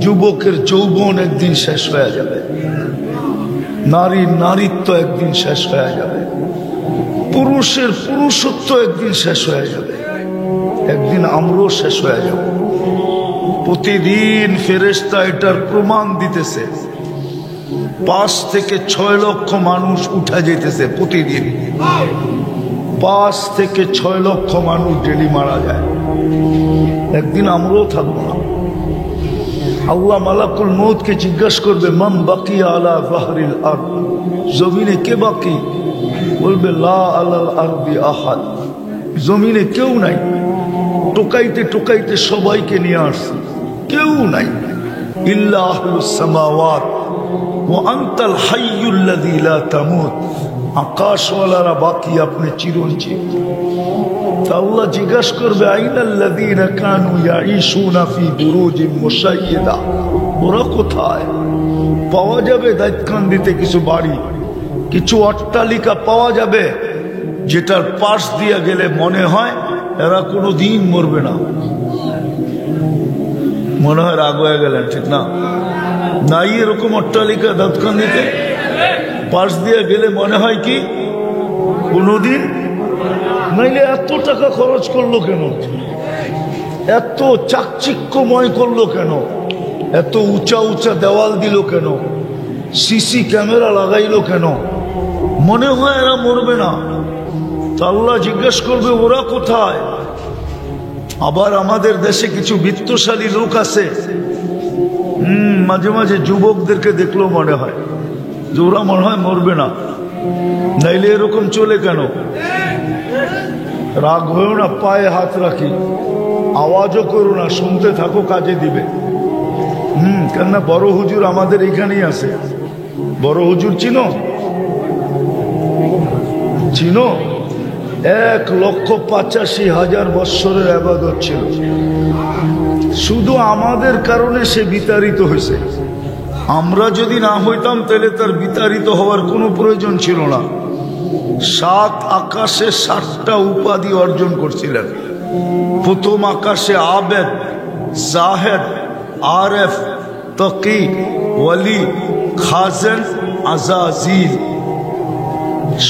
যুবকের যৌবন একদিন শেষ হয়ে যাবে, নারীর নারীত্ব একদিন শেষ হয়ে যাবে, পুরুষের পুরুষত্ব একদিন শেষ হয়ে যাবে, একদিন আমরাও শেষ হয়ে যাব। প্রতিদিন ফেরেশতা এটার প্রমাণ দিতেছে। 5 থেকে 6 লক্ষ মানুষ উঠা যেতেছে প্রতিদিন। 5 থেকে 6 লক্ষ মানুষ ডেলি মারা যায়। একদিন আমরাও থাকবো না। আল্লাহ মালাকুল মউতকে জিজ্ঞাসা করবে, মান বাকিয়া আলা যাহরিল আরদ, জমিনে কে বাকি? বলবে লা আলাল আরদি আহাদ, জমিনে কেউ নাই। টোকাইতে টোকাইতে সবাইকে নিয়ে আসছে, কেউ নাই। ইল্লা আহলুস সামাওয়াত ওয়া আনতাল হাইয়ুল্লাযী লা তামুত, আকাশওয়ালারা বাকি, আপনি চিরঞ্জীব। আল্লাহ জিজ্ঞাসা করবে, আইনাল্লাযীনা কানু ইয়াঈশুনা ফি বুরুজিন মুশাইয়্যাদা, ওরা কোথায়? পাওয়া যাবে দায়িত্বকান্দিতে কিছু বাড়ি, কিছু অট্টালিকা পাওয়া যাবে যেটার পাশ দিয়ে গেলে মনে হয় এরা কোনো দিন মরবে না। মনে হয় রাগ হয়ে গেলেন, ঠিক না? নাই এরকম অট্টালিকা দাঁতকান্দিতে? পাশ দিয়ে গেলে মনে হয় কি কোনোদিন? নাইলে এত টাকা খরচ করলো কেন? এত চাকচিক্যময় করলো কেন? এত উঁচা উঁচা দেওয়াল দিল কেন? সিসি ক্যামেরা লাগাইলো কেন? মনে হয় এরা মরবে না। তো আল্লাহ জিজ্ঞেস করবে, ওরা কোথায়? আবার আমাদের দেশে কিছু বিত্তশালী লোক আছে, মাঝে মাঝে যুবকদেরকে দেখলেও মনে হয় যে ওরা মনে হয় মরবে না। নাইলে এরকম চলে কেন? রাগ হয়েও না, পায়ে হাত রাখি, আওয়াজও করো না, শুনতে থাকো, কাজে দিবে। কেননা বড় হুজুর আমাদের এখানেই আছে। বড় হুজুর চিনো? চিনো? 1,85,000 বৎসরের ইবাদত ছিল। শুধু আমাদের কারণে সে বিতাড়িত হয়েছে। আমরা যদি না হইতাম তাহলে তার বিতাড়িত হওয়ার কোনো প্রয়োজন ছিল না। 7 আকাশে 7টা উপাধি অর্জন করছিলেন। প্রথম আকাশে আবেদ, জাহেদ, আরেফ, তকি, ওয়ালি, খাজেন, আজাজিল।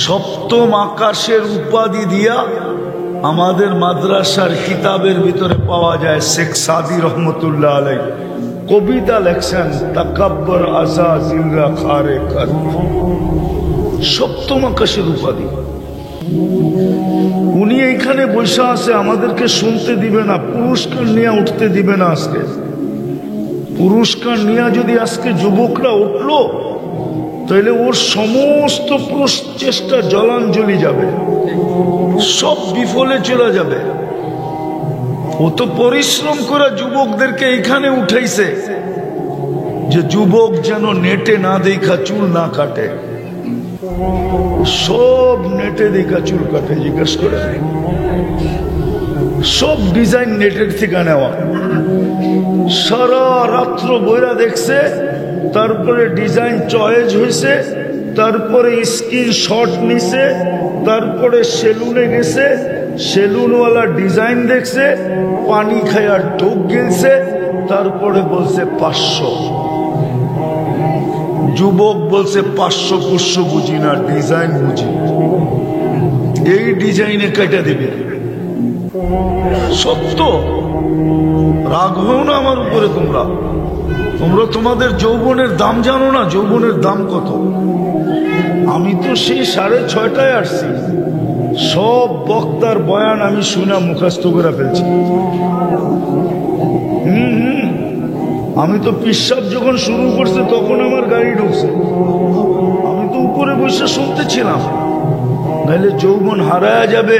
সপ্তম আকাশের উপাধি দিয়া আমাদের মাদ্রাসার কিতাবের ভিতরে পাওয়া যায়। শেখ সাদি রহমতুল্লাহ আলাইহি কবিতা লেখছেন, তাকাব্বর আজাজিলরা খারে কর। সপ্তম আকাশের উপাধি। উনি এইখানে বসে আছে, আমাদেরকে শুনতে দিবে না, পুরস্কার নিয়ে উঠতে দিবে না। আজকে পুরস্কার নিয়ে যদি আজকে যুবকরা উঠলো তাহলে ওর সমস্ত প্রচেষ্টা জলাঞ্জলি যাবে, সব বিফলে চলে যাবে। ও তো পরিশ্রম করে যুবকদেরকে এখানে উঠাইছে যে যুবক যেন নেটে না দেখা চুল না কাটে। সব নেটে দেখা চুল কাটে, জিজ্ঞেস করে। সব ডিজাইন নেটের থেকে নেওয়া। সারা রাত্র বইরা দেখছে, তারপরে ডিজাইন চয়েস হয়েছে, তারপরে স্ক্রিনশট নিছে, তারপরে সেলুনে গেছে, সেলুনওয়ালা ডিজাইন দেখছে, পানি খায়ার ঢোক গেলছে, তারপরে বলছে 500। যুবক বলছে 500 বুঝি না, ডিজাইন বুঝি। এই ডিজাইনে কেটে দিবে। সত্য। রাগ হও না আমার উপরে। তোমরা তোমাদের যৌবনের দাম জানো না? যৌবনের দাম কত? আমি তো সেই 6:30টায় আসছি। সব বক্তার বয়ান আমি শুনে মুখস্থ করে ফেলছি। আমি তো পিশাব যখন শুরু করছে তখন আমার গাড়ি ঢুকছে, আমি তো উপরে বসে শুনতেছিলাম। নাহলে যৌবন হারায়া যাবে।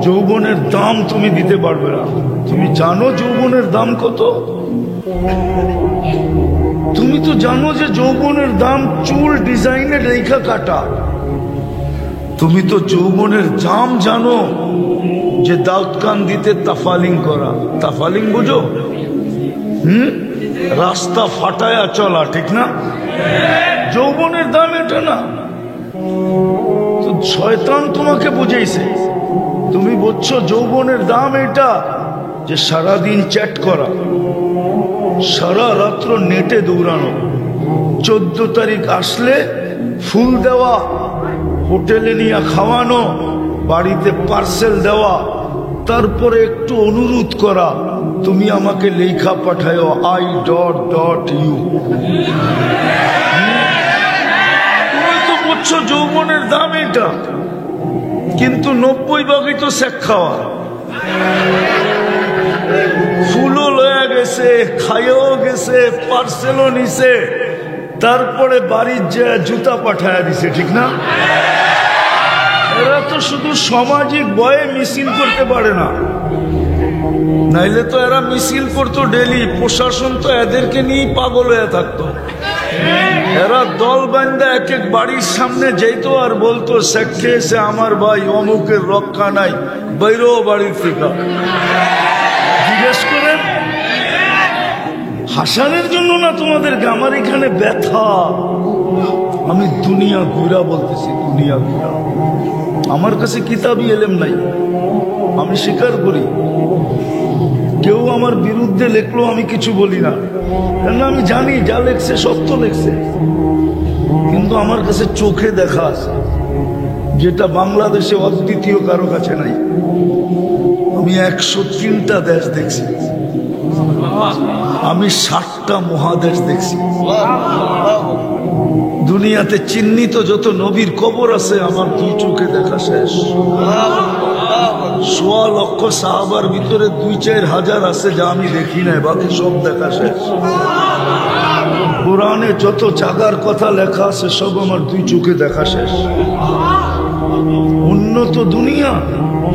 যৌবনের দাম তুমি দিতে পারবে না। তুমি জানো যৌবনের দাম কত? তুমি তো জানো যে যৌবনের দাম চুল ডিজাইনের রেখা কাটা। তুমি তো যৌবনের দাম জানো যে দাউদকান্দিতে তাফালিং করা। তাফালিং বুঝো? রাস্তা ফাটায়া চলা, ঠিক না? যৌবনের দাম এটা না। তো শয়তান তোমাকে বুঝাইছে। তুমি বুঝছো যৌবনের দাম এটা, যে সারাদিন চ্যাট করা, সারা রাত্র নেটে দৌড়ানো, 14 তারিখ আসলে ফুল দেওয়া, হোটেলে নিয়ে খাওয়ানো, বাড়িতে পার্সেল দেওয়া, তারপরে একটু অনুরোধ করা, তুমি আমাকে লেখা পাঠাও I.U। তুমি তো বুঝছো যৌবনের দাম এটা, কিন্তু 90 ভাগই তো শেখ খাওয়া। ফুলও লয়া গেছে, খাইও গেছে, পার্সেলও নিছে, তারপরে বাড়ির যে জুতা পাঠায় দিছে, ঠিক না? এরা তো শুধু সামাজিক ভয়ে মিছিল করতে পারে না, নাইলে তো এরা মিছিল করতো ডেলি। প্রশাসন তো এদেরকে নিয়ে পাগল হয়ে থাকতো। এরা দল বান্ধা এক এক বাড়ির সামনে যেত আর বলতো, শেখে এসে আমার ভাই অমুকের রক্ষা নাই, বাইরো বাড়ির থেকে। জিজ্ঞেস করেন, হাসানের জন্য না তোমাদেরকে, আমার এখানে ব্যথা। আমি দুনিয়া ঘুরা বলতেছি, দুনিয়া ঘুরা। আমার কাছে কিতাবই এলেম নাই, আমি স্বীকার করি। কেউ আমার বিরুদ্ধে লেখলো আমি কিছু বলি না, কেন আমি জানি যা লেখছে সত্য লেখছে। কিন্তু আমার কাছে চোখে দেখা আছে, যেটা বাংলাদেশে অদ্বিতীয় কারো কাছে নাই। আমি 103টা দেশ দেখছি, আমি 60টা মহাদেশ দেখছি। দুনিয়াতে চিহ্নিত যত নবীর কবর আছে আমার 2 চোখে দেখা শেষ। 1.25 লক্ষ সাহাবার ভিতরে 2-4 হাজার আছে যা আমি দেখি নাই, বাকি সব দেখা শেষ। কোরআনে যত জাগার কথা লেখা আছে সব আমার 2 চোখে দেখা শেষ। উন্নত দুনিয়া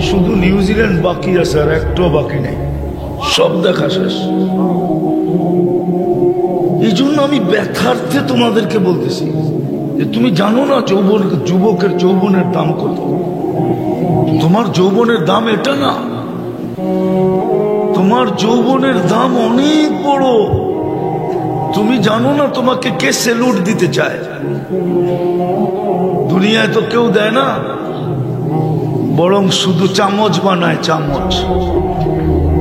শুধু নিউজিল্যান্ড বাকি আছে, আর একটাও বাকি নেই, সব দেখা শেষ। এই জন্য আমি ব্যথার্থে তোমাদেরকে বলতেছি যে তুমি জানো না যুবকের যৌবনের দাম কত। তোমার যৌবনের দাম এটা না, তোমার যৌবনের দাম অনেক বড়। তুমি জানো না তোমাকে কে স্যালুট দিতে চায়। দুনিয়ায় তো কেউ দেয় না, বরং শুধু চামচ বানায়, চামচ।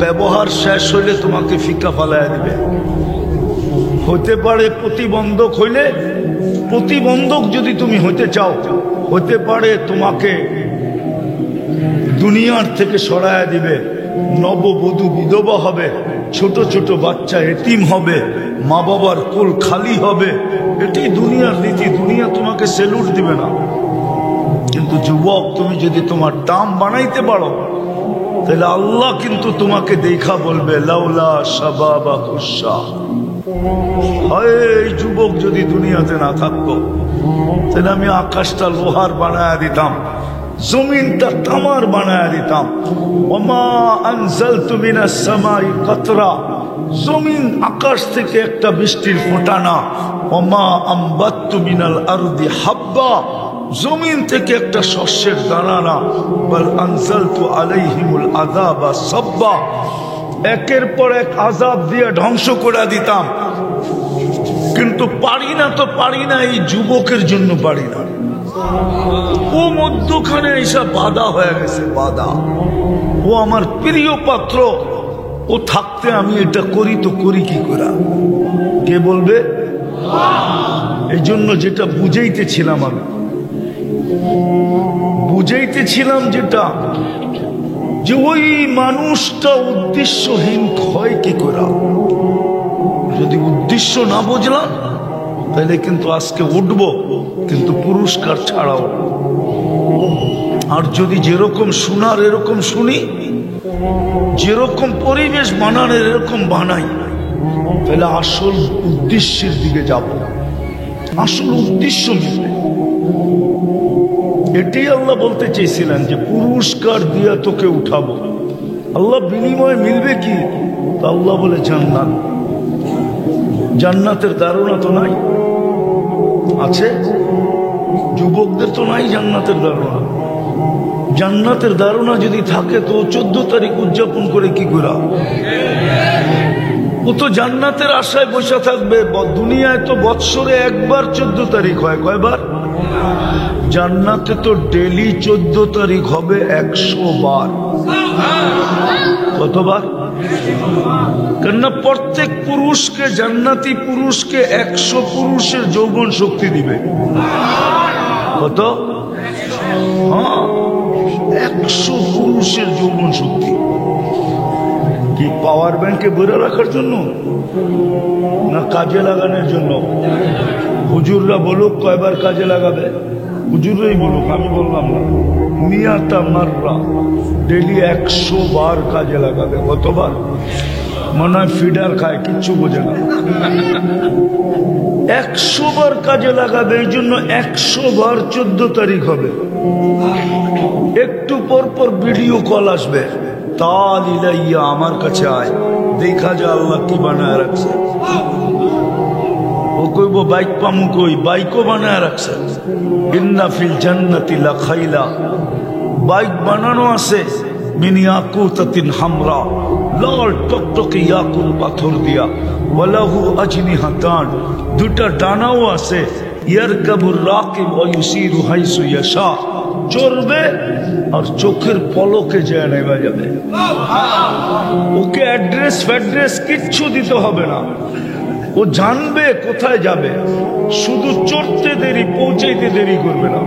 ব্যবহার শেষ হইলে তোমাকে ফিকা ফালায় দিবে। হতে পারে প্রতিবন্ধক হইলে, প্রতিবন্ধক যদি তুমি হতে চাও, হতে পারে তোমাকে দুনিয়ার থেকে সরায় দিবে। নববধূ বিধবা হবে, ছোট ছোট বাচ্চা এতিম হবে, মা বাবার কোল খালি হবে। এটাই দুনিয়ার নীতি। দুনিয়া তোমাকে স্যালুট দিবে না। কিন্তু যুবক, তুমি যদি তোমার দাম বানাইতে পারো, তাহলে আল্লাহ কিন্তু তোমাকে দেখা বলবে, লাউলা শাবাবা খুশা। হয় এই যুবক যদি দুনিয়াতে না থাকতো, তাহলে আমি আকাশটা লোহার বানায় দিতাম, জমিনটা তামার বানায় দিতাম। ওমা আনজালতু মিনাস সামাই কাতরা, জমিন আকাশ থেকে একটা বৃষ্টির ফোঁটা না। ওমা আম্বাততু মিনাল আরদি হাব্বা, জমিন থেকে একটা শস্যের দানা না। বল আনজালতু আলাইহিমুল আযাবা সাব্বা, একের পর এক আযাব দিয়ে ধ্বংস করে দিতাম। কিন্তু পারি না তো পারি না, এই যুবকের জন্য পারি না। ও মধ্যখানে এইসব বাধা হয়ে গেছে, বাধা। ও আমার প্রিয় পাত্র, ও থাকতে আমি এটা করি তো করি কি করে? কে বলবে? এই জন্য যেটা বুঝাইতেছিলাম, আমি বুঝাইতেছিলাম যেটা, যে ওই মানুষটা উদ্দেশ্যহীন হয় কি করে? যদি উদ্দেশ্য না বুঝলাম, তাহলে কিন্তু আজকে উঠবো, কিন্তু পুরস্কার ছাড়াও। আর যদি যেরকম শোনার এরকম শুনি, যেরকম পরিবেশ বানানোর এরকম বানাই, তাহলে আসল উদ্দেশ্যের দিকে যাব, আসল উদ্দেশ্য মিলবে। এটাই আল্লাহ বলতে চেয়েছিলেন যে পুরস্কার দিয়া তোকে উঠাবো। আল্লাহ বিনিময় মিলবে কি? আল্লাহ বলে জান্নাত। জান্নাতের ধারণা তো নাই, আছে? যুবকদের তো নাই জান্নাতের ধারণা। জান্নাতের ধারণা যদি থাকে তো 14 তারিখ উদযাপন করে কি করা? ও তো জান্নাতের আশায় বসে থাকবে। দুনিয়ায় তো বৎসরে একবার 14 তারিখ হয়, কয়বার? জান্নাতে তো ডেলি 14 তারিখ হবে 100 বার। কতবার? কেননা প্রত্যেক পুরুষকে, জান্নাতি পুরুষকে 100 পুরুষের যৌবন শক্তি দিবে। কত? হ্যাঁ, 100 পুরুষের যৌবন শক্তি। কি পাওয়ার ব্যাংকে ভরে রাখার জন্য না কাজে লাগানোর জন্য? হুজুররা বলুক কয়বার কাজে লাগাবে, হুজুররাই বলুক, আমি বললাম না। মিয়াতা মাররা, ডেলি 100 বার কাজে লাগাবে। কতবার? মনে হয় ফিডার খায়, কিচ্ছু বোঝে না। 100 বার কাজে লাগাবে। এই জন্য 100 বার 14 তারিখ হবে। একটু পর পর ভিডিও কল আসবে, তাল ইলাইয়া, আমার কাছে আয়, দেখা যা আল্লাহ কি বানায় রাখছে। ও কইব বাইক পামু, কই বাইকও বানায় রাখছে। ইন্না ফিল জান্নাতি লাখাইলা, বাইক বানানো আছে মিন ইয়াকুতাতিন হামরা, লাল টকটকে ইয়াকুত পাথর দিয়া। ওয়ালাহু আজনিহাতান, দুটা ডানাও আছে। ইয়ারকাবুর রাকিব ওয়া ইউসিরু হাইসু ইয়াশা, চড়বে আর চোখের পলকে যায় নেমে যাবে। ওকে অ্যাড্রেস ফ্যাড্রেস কিচ্ছু দিতে হবে না, ও জানবে কোথায় যাবে। শুধু চড়তে দেরি, পৌঁছাইতে দেরি করবে না।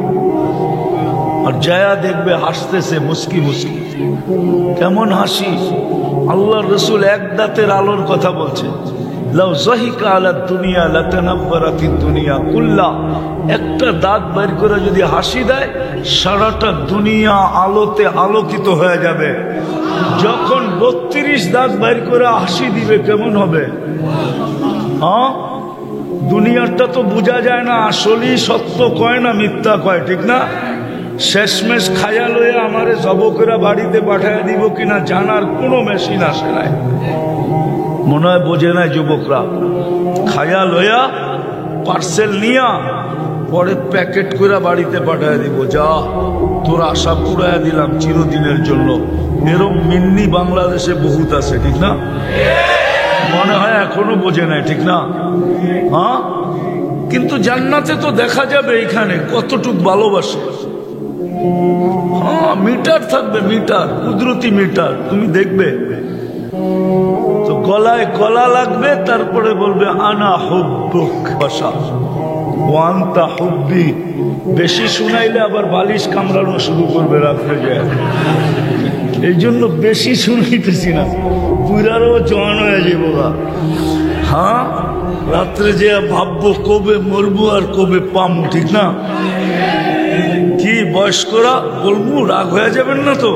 আর জায়া দেখবে হাসতেছে মুস্কি মুস্কি। কেমন হাসি! আল্লাহ রসুল এক দাঁতের আলোর কথা বলছে। লাউ যাহিকা আলা দুনিয়া লাতানাব্বারাতিদ দুনিয়া কুল্লা, একটা দাঁত বের করে যদি হাসি দেয়, সারাটা দুনিয়া আলোতে আলোকিত হয়ে যাবে। যখন 32 দাঁত বের করে হাসি দিবে কেমন হবে? হ্যাঁ, দুনিয়াটা তো বোঝা যায় না, আসলেই সত্য কয় না মিথ্যা কয়, ঠিক না? শেষমেশ খায়া লইয়া আমারে জবকেরা বাড়িতে পাঠায় দিব কিনা জানার কোনো মেশিন আসে নাই। মনে হয় বোঝে নাই যুবকরা। খায়া লইয়া পার্সেল নিয়া পরে প্যাকেট করে বাড়িতে পাঠায় দিব, যা তোর আশা পুরাইয়া দিলাম চিরদিনের জন্য। এরকম মিন্নি বাংলাদেশে বহুত আছে, ঠিক না? মনে হয় এখনো বোঝে নাই, ঠিক না? হ্যাঁ, কিন্তু জান্নাতে তো দেখা যাবে এইখানে কতটুক ভালোবাসে। হ্যাঁ, মিটার থাকবে, মিটার, কুদরতি মিটার, তুমি দেখবে। তো গলায় গলা লাগবে, তারপরে বলবে আনা হুব্বুক বাসা ওয়ান্তা হুব্বি। বেশি শুনাইলে আবার বালিশ কামড়ানো শুরু করবে রাত্রে যায়। এই জন্য বেশি শুনাইতেছি না, পুরারও জোয়ান হয়ে যাবো। হ্যাঁ, রাত্রে যে ভাববো কবে মরবো আর কবে পামু, ঠিক না? কি বয়স্করা বলবো, রাগ হয়ে যাবেন না তো?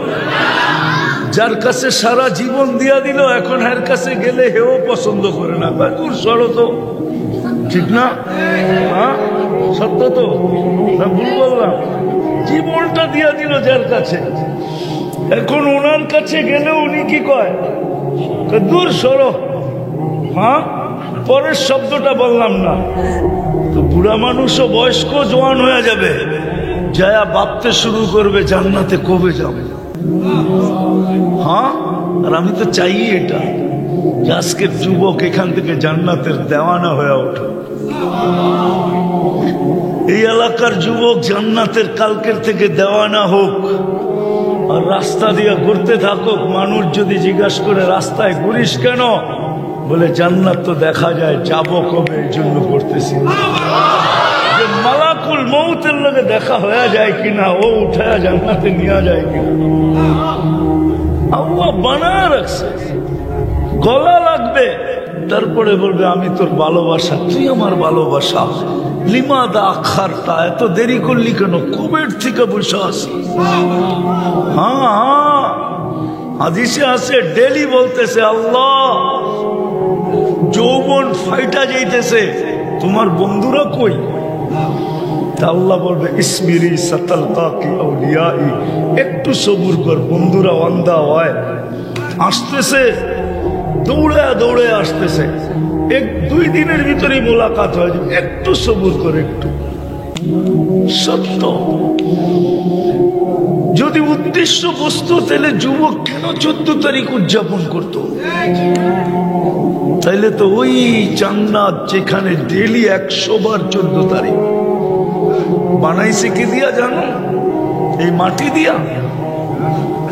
যার কাছে সারা জীবন দিয়া দিল, এখন এর কাছে গেলে হেও পছন্দ করে না, দূর সরো তো, ঠিক না? হ্যাঁ, সত্য তো না ভুল বললাম? জীবনটা দিয়া দিল যার কাছে, এখন ওনার কাছে গেলে উনি কি কয়? দূর সরো। হ্যাঁ, পরের শব্দটা বললাম না তো। বুড়া মানুষও বয়স্ক জওয়ান হয়ে যাবে, যায়া ভাবতে শুরু করবে জান্নাতে কবে যাবে। হ্যাঁ, আর আমি তো চাই এটা, আজকের যুবক এখান থেকে জান্নাতের দেওয়ানা হয়ে ওঠে। এই এলাকার যুবক জান্নাতের কালকের থেকে দেওয়ানা হোক, আর রাস্তা দিয়ে ঘুরতে থাকুক। মানুষ যদি জিজ্ঞাসা করে রাস্তায় ঘুরিস কেন, বলে জান্নাত তো দেখা যায়, যাব কবে এই জন্য করতেছি। যে মালাকুল মউতের লগে দেখা হয়ে যায় কিনা, ও উঠায়া জান্নাতে নিয়ে যায় কিনা, আল্লাহ বানায় রাখছে। গলা লাগবে, তারপরে বলবে আমি তোর ভালোবাসা, তুই আমার ভালোবাসা। লিমাদা আখারটা, এত দেরি করলি কেন, কবের থেকে বসে আছি। হ্যাঁ, হাদিসে আছে, ডেলি বলতেছে আল্লাহ যৌবন ফাইটা যাইতেছে, তোমার বন্ধুরা কই? আল্লাহ বলবে ইসমিরি সাতালকাকি আউলিয়াই, একটু সবুর কর, বন্ধুরা ওয়ান্দা হয়, আসতেছে, দৌড়ে দৌড়ে আসতেছে, 1-2 দিনের ভিতরেই মোলাকাত হয়ে যাবে, একটু সবুর করে, একটু। সত্য, যদি উদ্দেশ্য বস্তু, তাহলে যুবক কেন 14 তারিখ উদযাপন করতো? তাইলে তো ওই জান্নাত যেখানে ডেলি 100 বার 14 তারিখ বানাইছে কি দিয়া জানো? এই মাটি দিয়া,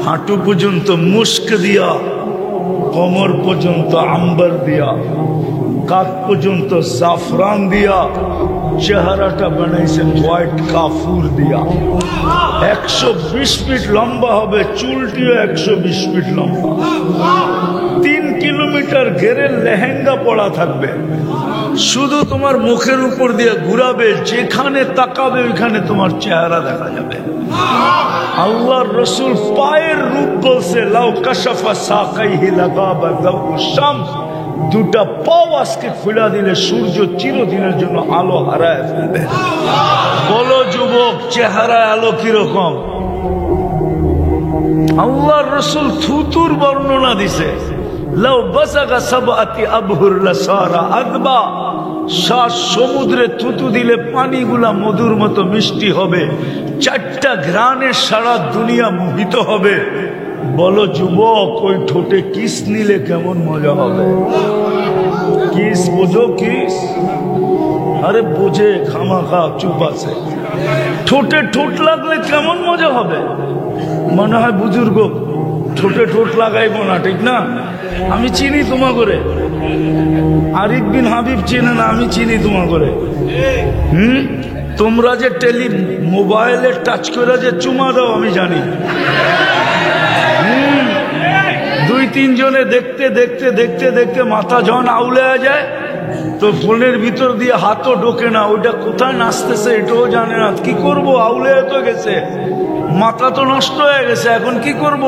হাঁটু পর্যন্ত মুস্ক দিয়া কোমর পর্যন্ত আম্বার দিয়া, কাঁধ পর্যন্ত জাফরান দিয়া, চেহারাটা বানাইছেন হোয়াইট কাফুর দিয়া। 120 ফিট লম্বা হবে, চুলটিও 120 ফিট লম্বা। 3 কিলোমিটার ঘেরের লেহেঙ্গা পড়া থাকবে, শুধু তোমার মুখের উপর দিয়ে ঘুরাবে, যেখানে তাকাবে ওইখানে তোমার চেহারা দেখা যাবে। আল্লাহর রসুল পায়ের রূপ বলছে, লাউ কাশাফা সাকাইহি লাগাবা দাউ শামস, দুটা পাও আজকে খুলে দিলে সূর্য চিরদিনের জন্য আলো হারায় ফেলবে। বলো যুবক, চেহারা আলো কিরকম? আল্লাহর রসুল থুতুর বর্ণনা দিছে, লাউ বাসাগা সাবআতি আবহুর লাসারা আদবা, 7 সমুদ্রে থুতু দিলে পানিগুলা মধুর মতো মিষ্টি হবে, 4টা ঘ্রাণে সারা দুনিয়া মোহিত হবে। বলো যুবক, ওই ঠোঁটে কিস নিলে কেমন মজা হবে? কিস বোঝো? কিস আরে বোঝে, খামাখা চুপ আছে। ঠোঁটে ঠোঁট লাগলে কেমন মজা হবে? মনে হয় বুজুর্গ ঠোঁটে ঠোঁট লাগাইবো না, ঠিক না? আমি চিনি তোমা করে, আরিফ বিন হাবিব চিনে না, আমি চিনি তোমা করে। তোমরা যে মোবাইলে টাচ করে যে চুমা দাও আমি জানি। 2-3 জনে দেখতে দেখতে দেখতে দেখতে মাথা যখন আউলে যায় তো ফোনের ভিতর দিয়ে হাতও ঢোকে না, ওইটা কোথায় নাচতেছে এটাও জানে না। কি করব, আউলে তো গেছে, মাথা তো নষ্ট হয়ে গেছে, এখন কি করব?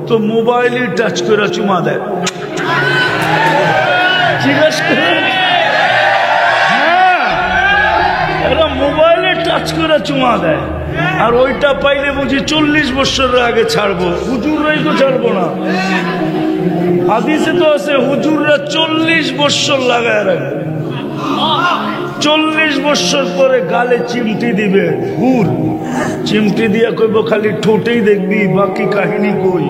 তো মোবাইলে টাচ করে চুমা দেয়। জিজ্ঞাসা করে, হ্যাঁ, এরা মোবাইলে টাচ করে চুমা দেয়। আর ওইটা পাইলে বুঝি 40 বছরের আগে ছাড়বো, হুজুররাই তো ছাড়বো না। হাদিসে তো আছে হুজুররা 40 বছর লাগায় রাখবে, 40 বছর পরে গালে চিমটি দিবে, হুর চিমটি দিয়া কইব খালি ঠোঁটেই দেখবি, বাকি কাহিনী কই?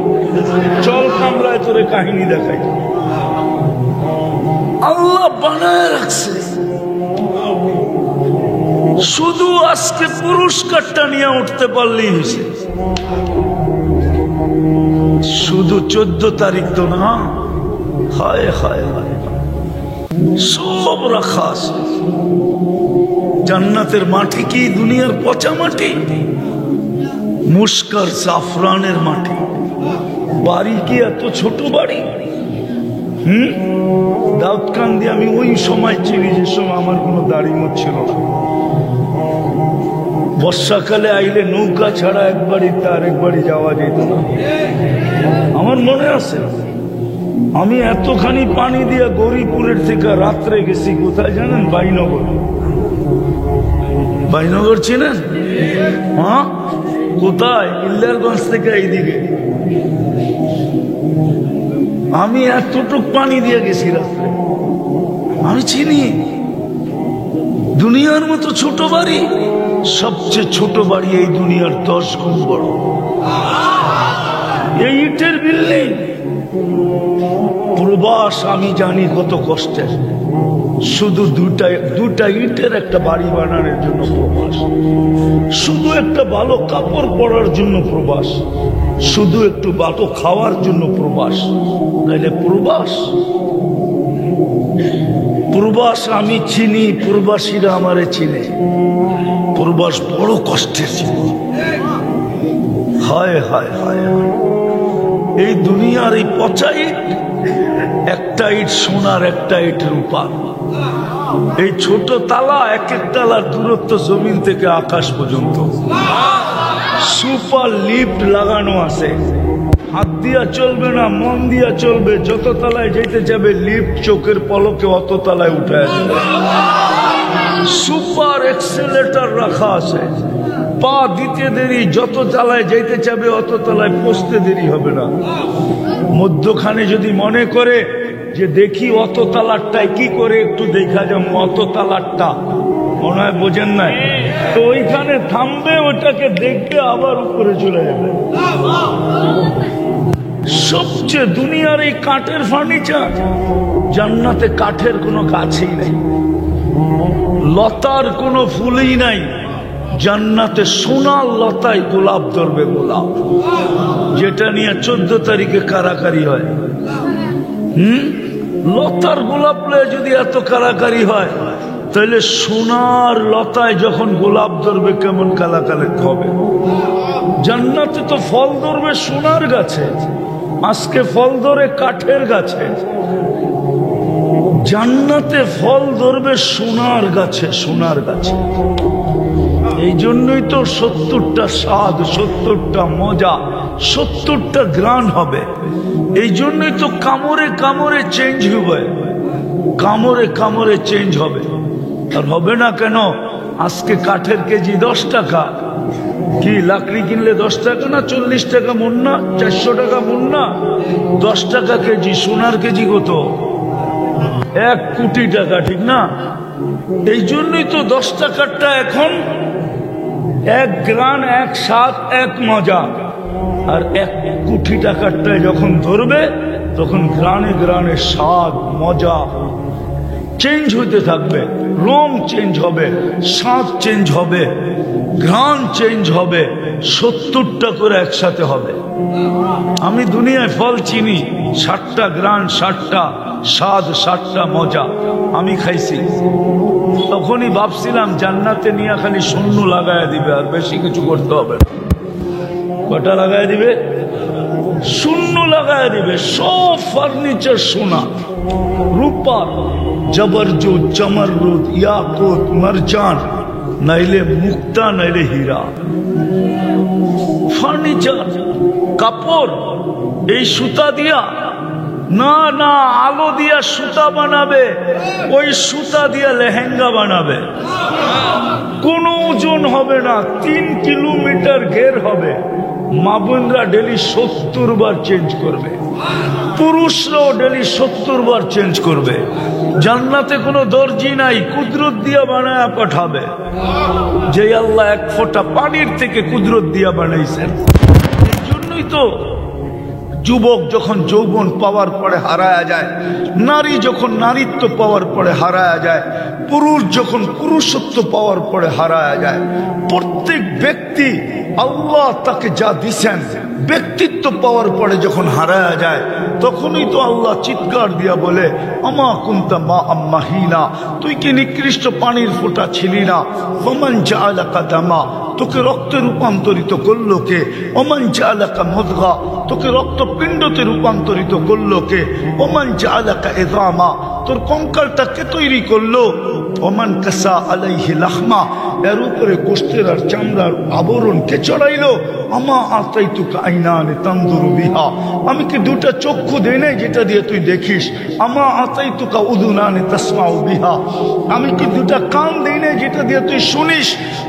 চল কামরায় তোরে কাহিনী দেখাই। আল্লাহ বানায় রাখছে, শুধু আজকে পুরস্কারটা নিয়ে উঠতে পারলেই হয়েছে। শুধু 14 তারিখ তো না, হায় হায় হায়, সব রাখা আছে। জান্নাতের মাটি কি দুনিয়ার পচা মাটি? মুস্কার জাফরানের মাটি। বাড়ি কি এত ছোট বাড়ি? দাউদকান্দি আমি ওই সময় চিনি যে সময় আমার কোনো দাড়ি মোছ ছিল না। বর্ষাকালে আইলে নৌকা ছাড়া এক বাড়ি তার এক বাড়ি যাওয়া যেত না। আমার মনে আছে আমি এতখানি পানি দিয়া গৌরীপুরের থেকে রাত্রে গেছি কোথায় জানেন? বাইনগর। বাইনগর চিনেন? হ্যাঁ, কোথায়? ইল্লারগঞ্জ থেকে এইদিকে। আমি এতটুক পানি দিয়ে গেছি রাত্রে। আমি চিনি দুনিয়ার মতো ছোট বাড়ি, সবচেয়ে ছোট বাড়ি এই দুনিয়ার 10 গুণ বড়। এই ইটের বিল্ডিং। প্রবাস আমি জানি কত কষ্টের। শুধু দুটা ইটের একটা বাড়ি বানানোর জন্য প্রবাস, শুধু একটা ভালো কাপড় পরার জন্য প্রবাস, শুধু একটু ভালো খাওয়ার জন্য প্রবাস। তাইলে প্রবাস, প্রবাস আমি চিনি, প্রবাসীরা আমারে চিনে। প্রবাস বড় কষ্টের ছিল। হায় হায় হায়, এই দুনিয়ার এই পচা ইট, একটা ইট সোনার, একটা ইট রূপার। এই ছোট তালা, এক এক তালার দূরত্ব জমিন থেকে আকাশ পর্যন্ত। সুপার লিফট লাগানো আছে, হাত দিয়া চলবে না, মন দিয়া চলবে। যত তলায় যেতে যাবে লিফট চোখের পলকে অত তলায় উঠায় দেবে। সুপার এক্সেলেটর রাখা আছে, পা দিতে দেরি, যত তলায় যেতে যাবে অত তলায় পৌঁছতে দেরি হবে না। মধ্যখানে যদি মনে করে যে দেখি অত তালারটাই কি করে একটু দেখা যাবো, অত তালারটা মনে হয় বোঝেন নাই, তো ওইখানে থামবে, ওটাকে দেখবে, আবার উপরে চলে যাবে। সবচেয়ে দুনিয়ার এই কাঠের ফার্নিচার, জান্নাতে কাঠের কোনো গাছই নাই, লতার কোনো ফুলই নাই। জান্নাতে সোনার লতায় গোলাপ ধরবে, গোলাপ, যেটা নিয়ে 14 তারিখে কারাকারি হয়। লতার গোলাপ লয়ে যদি এত কারাকারি হয়, তাহলে সোনার লতায় যখন গোলাপ ধরবে কেমন কালাকালি হবে। জান্নাতে তো ফল ধরবে সোনার গাছে, আজকে ফল ধরে কাঠের গাছে। জান্নাতে ফল ধরবে সোনার গাছে, সোনার গাছে। এই জন্যই তো 70টা স্বাদ, 70টা মজা, 70টা গ্রান হবে। এই জন্যই তো কামড়ে কামড়ে চেঞ্জ হবে, কামড়ে কামড়ে চেঞ্জ হবে। আর হবে না কেন? আজকে কাঠের কেজি 10 টাকা, কি লাকড়ি কিনলে 10 টাকা না 40 টাকা মন না 400 টাকা মন না? 10 টাকা কেজি। সোনার কেজি কত? 1 কোটি টাকা, ঠিক না? এই জন্যই তো 10 টাকারটা এখন 1 গ্রান, 1 স্বাদ, 1 মজা। আর 1 কোটি টাকারটায় যখন ধরবে তখন গ্রানে গ্রানে স্বাদ, মজা চেঞ্জ হইতে থাকবে। রং চেঞ্জ হবে, স্বাদ চেঞ্জ হবে, ঘ্রাণ চেঞ্জ হবে। 70টা করে একসাথে হবে। আমি দুনিয়ায় ফল চিনি, 60টা গ্রাণ, 60টা স্বাদ, 60টা মজা আমি খাইছি। তখনই ভাবছিলাম জান্নাতে নিয়ে খালি শূন্য লাগায় দিবে, আর বেশি কিছু করতে হবে না। কটা লাগায় দিবে? শূন্য লাগায় দিবে। সব ফার্নিচার সোনা, রূপার, জবরজুদ, চমরুদ, ইয়াকুত, মারজান, নাইলে মুক্তা, নাইলে হীরা। ফার্নিচার, কাপড়, এই সুতা দিয়া না, না আলো দিয়া সুতা বানাবে, ওই সুতা দিয়া লেহেঙ্গা বানাবে। কোনো ওজন হবে না, 3 কিলোমিটার ঘের হবে। মা বোনরা ডেলি 70 বার চেঞ্জ করবে, পুরুষরাও ডেলি 70 বার চেঞ্জ করবে। জান্নাতে কোনো দর্জি নাই, কুদরত দিয়া বানায় পাঠাবে। যে আল্লাহ 1 ফোঁটা পানির থেকে কুদরত দিয়া বানাইছেন। এই জন্যই তো যুবক যখন যৌবন পাওয়ার পরে হারায়া যায়, নারী যখন নারীত্ব পাওয়ার পরে হারায়া যায়, পুরুষ যখন পুরুষত্ব পাওয়ার পরে হারায়া যায়, প্রত্যেক ব্যক্তি আল্লাহ তাকে যা দিছেন ব্যক্তিত্ব পাওয়ার পরে যখন হারায়া যায়, তখনই তো আল্লাহ চিৎকার দিয়া বলে, আমা কুনতা মা আম্মাহিনা, তুই কি নিকৃষ্ট পানির ফোঁটা ছিলি না? ওমান জাআলাকা দামা, তোকে রক্তে রূপান্তরিত করলো কে? ওমান জাআলাকা মুদগা, তোকে রক্তপিণ্ডতে রূপান্তরিত করলো কে? ওমান জাআলাকা ইযামা, তোর কঙ্কালটা কে তৈরি করলো? ওমান কাসা আলাইহি লাহমা, এর উপরে গোশতের আর চামড়ার আবরণ কে চড়াইলো? আমা আতাইতুকা আইনানে তানজুরু বিহা, আমি কি 2টা চক্ষু দেই নাই যেটা দিয়ে তুই দেখিস? আমা আতাইতুকা উযুনানে তাসমাউ বিহা, আমি কি 2টা কান দেই নাই যেটা দিয়ে তুই শুনিস?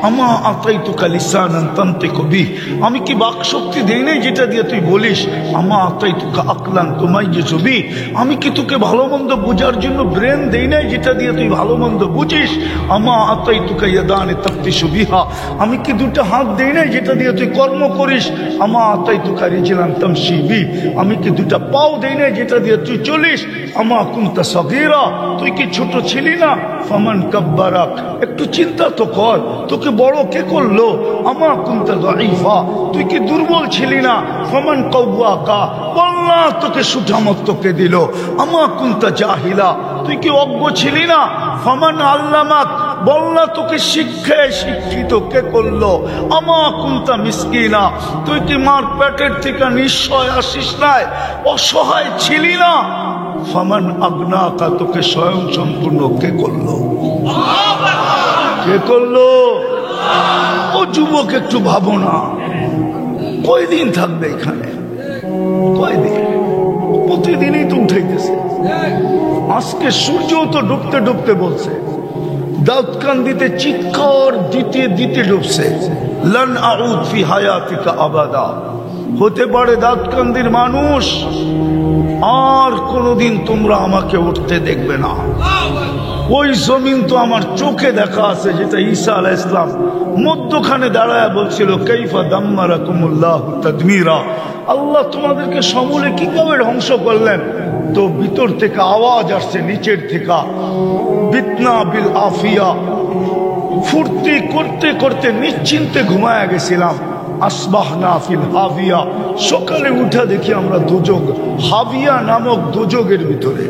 আমা আতাইতুকা লিসানান তানতিকু বিহ, আমি কি বাকশক্তি দেই নাই যেটা দিয়ে তুই বলিস? আমা আতাইতুকা আকলান তুমাইয়িজু বিহ, আমি কি তোকে ভালো মন্দ বোঝার জন্য ব্রেন দেই নাই যেটা দিয়ে তুই ভালো মন্দ বুঝিস? আমা আতাইতুকা ইয়াদানে তাফতিশু বিহা, আমি কি 2টা হাত দেই নাই যেটা দিয়ে তুই কর্ম করিস? আমা আতাইতুকা রিজলান তামশি বিহ, আমি কি 2টা পাও দেই নাই যেটা দিয়ে তুই চলিস? আমা কুনতা সগীরা, তুই কি ছোট ছিলি না? ফামান কাব্বারাক, একটু চিন্তা তো কর, তোকে বড় কে করলো? আমা কুনতা দাঈফা, তুই কি দুর্বল ছিলি না? ফামান কাওয়াকা, আল্লাহ তোকে সুঠামত্ব কে দিল? আমা কুনতা জাহিলা, তুই কি অজ্ঞ ছিলি না? ফামান আল্লামাক, বল্লা তোকে শিক্ষায় শিক্ষিত কে করলো? আমা কুনতা মিসকিনা, তুই কি মার পেটের থেকে নিশ্চয় আসিস নাই? অসহায় ছিলি না? ফামান আগনাকা, তোকে স্বয়ং সম্পূর্ণ কে করলো? কে করলো? ও যুবক একটু ভাবো না, কয়দিন থাকবে এখানে? কয়দিন? প্রতিদিনই তো উঠাইতেছে। আজকে সূর্য তো ডুবতে ডুবতে বলছে, দাউদকান্দিতে চিৎকার দিতে দিতে ডুবছে, লান আউদ ফি হায়াতিকা আবাদা, হতে পারে দাউদকান্দির মানুষ আর কোনদিন তোমরা আমাকে উঠতে দেখবে না। ওই জমিন তো আমার চোখে দেখা আছে, যেটা ঈসা আলাইহিস সালাম মধ্যখানে দাঁড়ায় বলছিল, কাইফা দাম্মারাকুমুল্লাহু তাদমীরা, আল্লাহ তোমাদেরকে সমূলে কিভাবে ধ্বংস করলেন? তো ভিতর থেকে আওয়াজ আসছে, নিচের থেকে, বিতনা বিল আফিয়া, ফুর্তি করতে করতে নিশ্চিন্তে ঘুমায়া গেছিলাম, আসবাহনা ফিল হাবিয়া, সকালে উঠা দেখি আমরা দোজখ, হাবিয়া নামক দোজখের ভিতরে।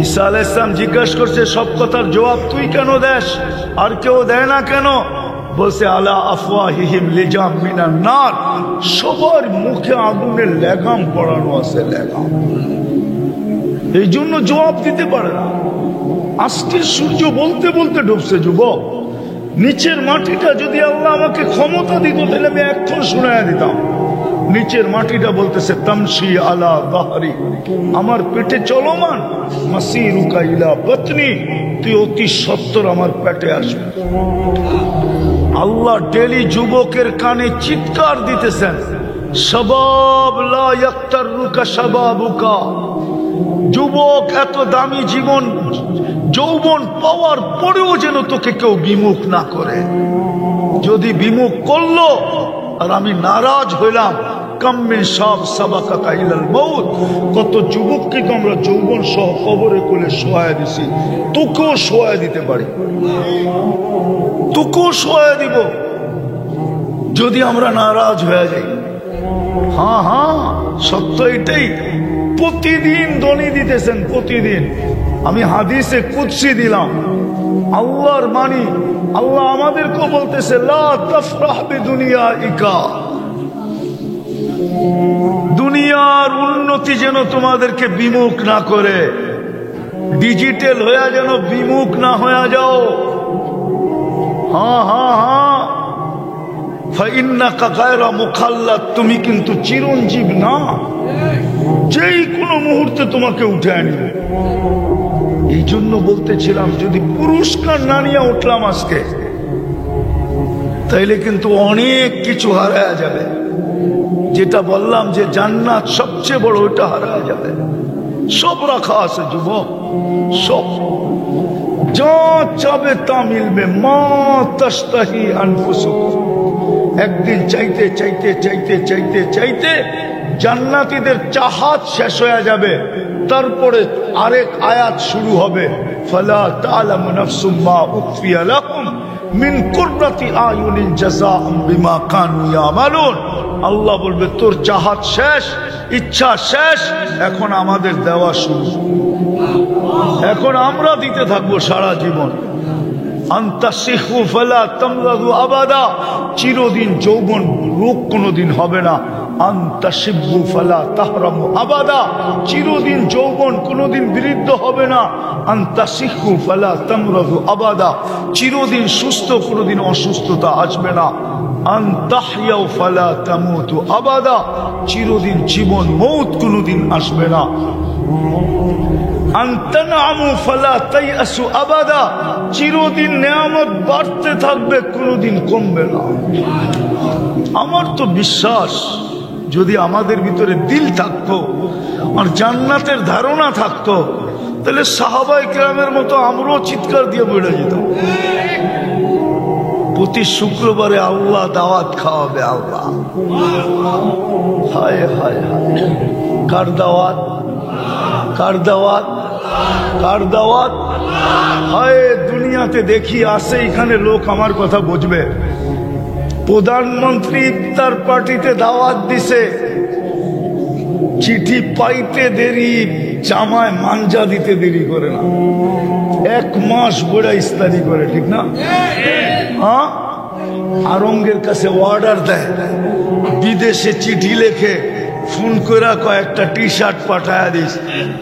ঈসা আলাইহিস সালাম জিজ্ঞাসা করছে, সব কথার জবাব তুই কেন দেস, আর কেউ দেয় না কেন? বলছে আলা আফওয়াহিহিম লিজাম মিনান নার, সবার মুখে আগুনের লেগাম পড়ানো আছে, লেগাম। এই জন্য জবাব দিতে পারে না। আজকে সূর্য বলতে বলতে ডুবছে যুবক। নিচের মাটিটা যদি আল্লাহ আমাকে ক্ষমতা দিত তাহলে আমি এখন শোনায় দিতাম। নিচের মাটিটা বলতেছে তামশি আলা যাহরি, আমার পেটে চলমান, মাসিরুকা ইলা বাতনি, তুই অতি সত্বর আমার পেটে আসবে। আল্লাহ ডেলি যুবকের কানে চিৎকার দিতেছেন, শাবাব লা ইয়াক্তারুকা শাবাবুকা, যুবক এত দামি জীবন যৌবন পাওয়ার পরেও যেন তোকে কেউ বিমুখ না করে। যদি বিমুখ করলো আর আমি নারাজ হইলাম, কাম্মিন সাব সাবাকাকা ইলাল মউত, কত যুবককে তো আমরা যৌবন সহ কবরে কোলে শোয়ায় দিছি, তোকেও শোয়ায় দিতে পারি, তোকেও শোয়ায় দিব যদি আমরা নারাজ হয়ে যাই। হ্যাঁ হ্যাঁ, সত্য এটাই। প্রতিদিন দনি দিতেছেন, প্রতিদিন। আমি হাদিসে কুদসি দিলাম, আল্লাহর মানি। আল্লাহ আমাদেরকেও বলতেছে লা তাফরাহ বিদুনিয়াইকা, দুনিয়ার উন্নতি যেন তোমাদেরকে বিমুখ না করে, ডিজিটাল হয়ে যেন বিমুখ না হয়ে যাও। হ্যাঁ হ্যাঁ হ্যাঁ, ফাইন্নাকা গায়রা মুখাল্লাদ, তুমি কিন্তু চিরঞ্জীব না, যেই কোনো মুহূর্তে তোমাকে উঠে আনবে। এই জন্য বলতেছিলাম, যদি পুরস্কার না নিয়ে উঠলাম আজকে, তাইলে কিন্তু অনেক কিছু হারায় যাবে। যেটা বললাম যে জান্নাত সবচেয়ে বড়, ওইটা হারায় যাবে। সব রাখা আছে যুবক, সব যা চাবে তা মিলবে। মা তাশতাহি আনফুসুকুম, একদিন চাইতে চাইতে চাইতে চাইতে চাইতে জান্নাতীদের চাহাত শেষ হয়ে যাবে। তারপরে আরেক আয়াত শুরু হবে, ফালা তা'লামু নাফসুম মা উখফিয়া লাহুম মিন কুররাতি আয়ুনিন জাযাআম বিমা কানু ইয়ামালুন। আল্লাহ বলবে, তোর চাহাত শেষ, ইচ্ছা শেষ, এখন আমাদের দেওয়া শুরু। এখন আমরা দিতে থাকবো সারা জীবন। আনতা সিহু ফালা তামরাদু আবাদা, চিরদিন যৌবন রোগ কোনোদিন হবে না। আনতা শিব্বু ফালা তাহরামু আবাদা, চিরদিন যৌবন কোনোদিন বিরুদ্ধ হবে না। আনতা সিহু ফালা তামরাদু আবাদা, চিরদিন সুস্থ, কোনোদিন অসুস্থতা আসবে না। আনতাহইয়াউ ফালা তামুতু আবাদা, চিরদিন জীবন মৌত কোনোদিন আসবে না। আনতানামু ফালা তাইয়াসু আবাদা, চিরদিন নেয়ামত বাড়তে থাকবে, কোনোদিন কমবে না। আমার তো বিশ্বাস, যদি আমাদের ভিতরে দিল থাকতো আর জান্নাতের ধারণা থাকতো, তাহলে সাহাবায়ে কেরামের মতো আমরাও চিৎকার দিয়ে বেড়ে যেতাম। প্রতি শুক্রবারে আল্লাহ দাওয়াত খাওয়াবে। আল্লাহ, হায় হায় হায়, কার দাওয়াত, কার দাওয়াত, কার দাওয়াত? হায়, দুনিয়াতে দেখি আসে এখানে লোক আমার কথা বুঝবে। প্রধানমন্ত্রী ইফতার পার্টিতে দাওয়াত দিছে, চিঠি পাইতে দেরি, জামায় মাঞ্জা দিতে দেরি করে না, 1 মাস বড় ইস্তারি করে, ঠিক না? হ্যাঁ, আরঙ্গের কাছে অর্ডার দেয়, বিদেশে চিঠি লেখে, ফোন করে কয়েকটা টি শার্ট পাঠায় দিস,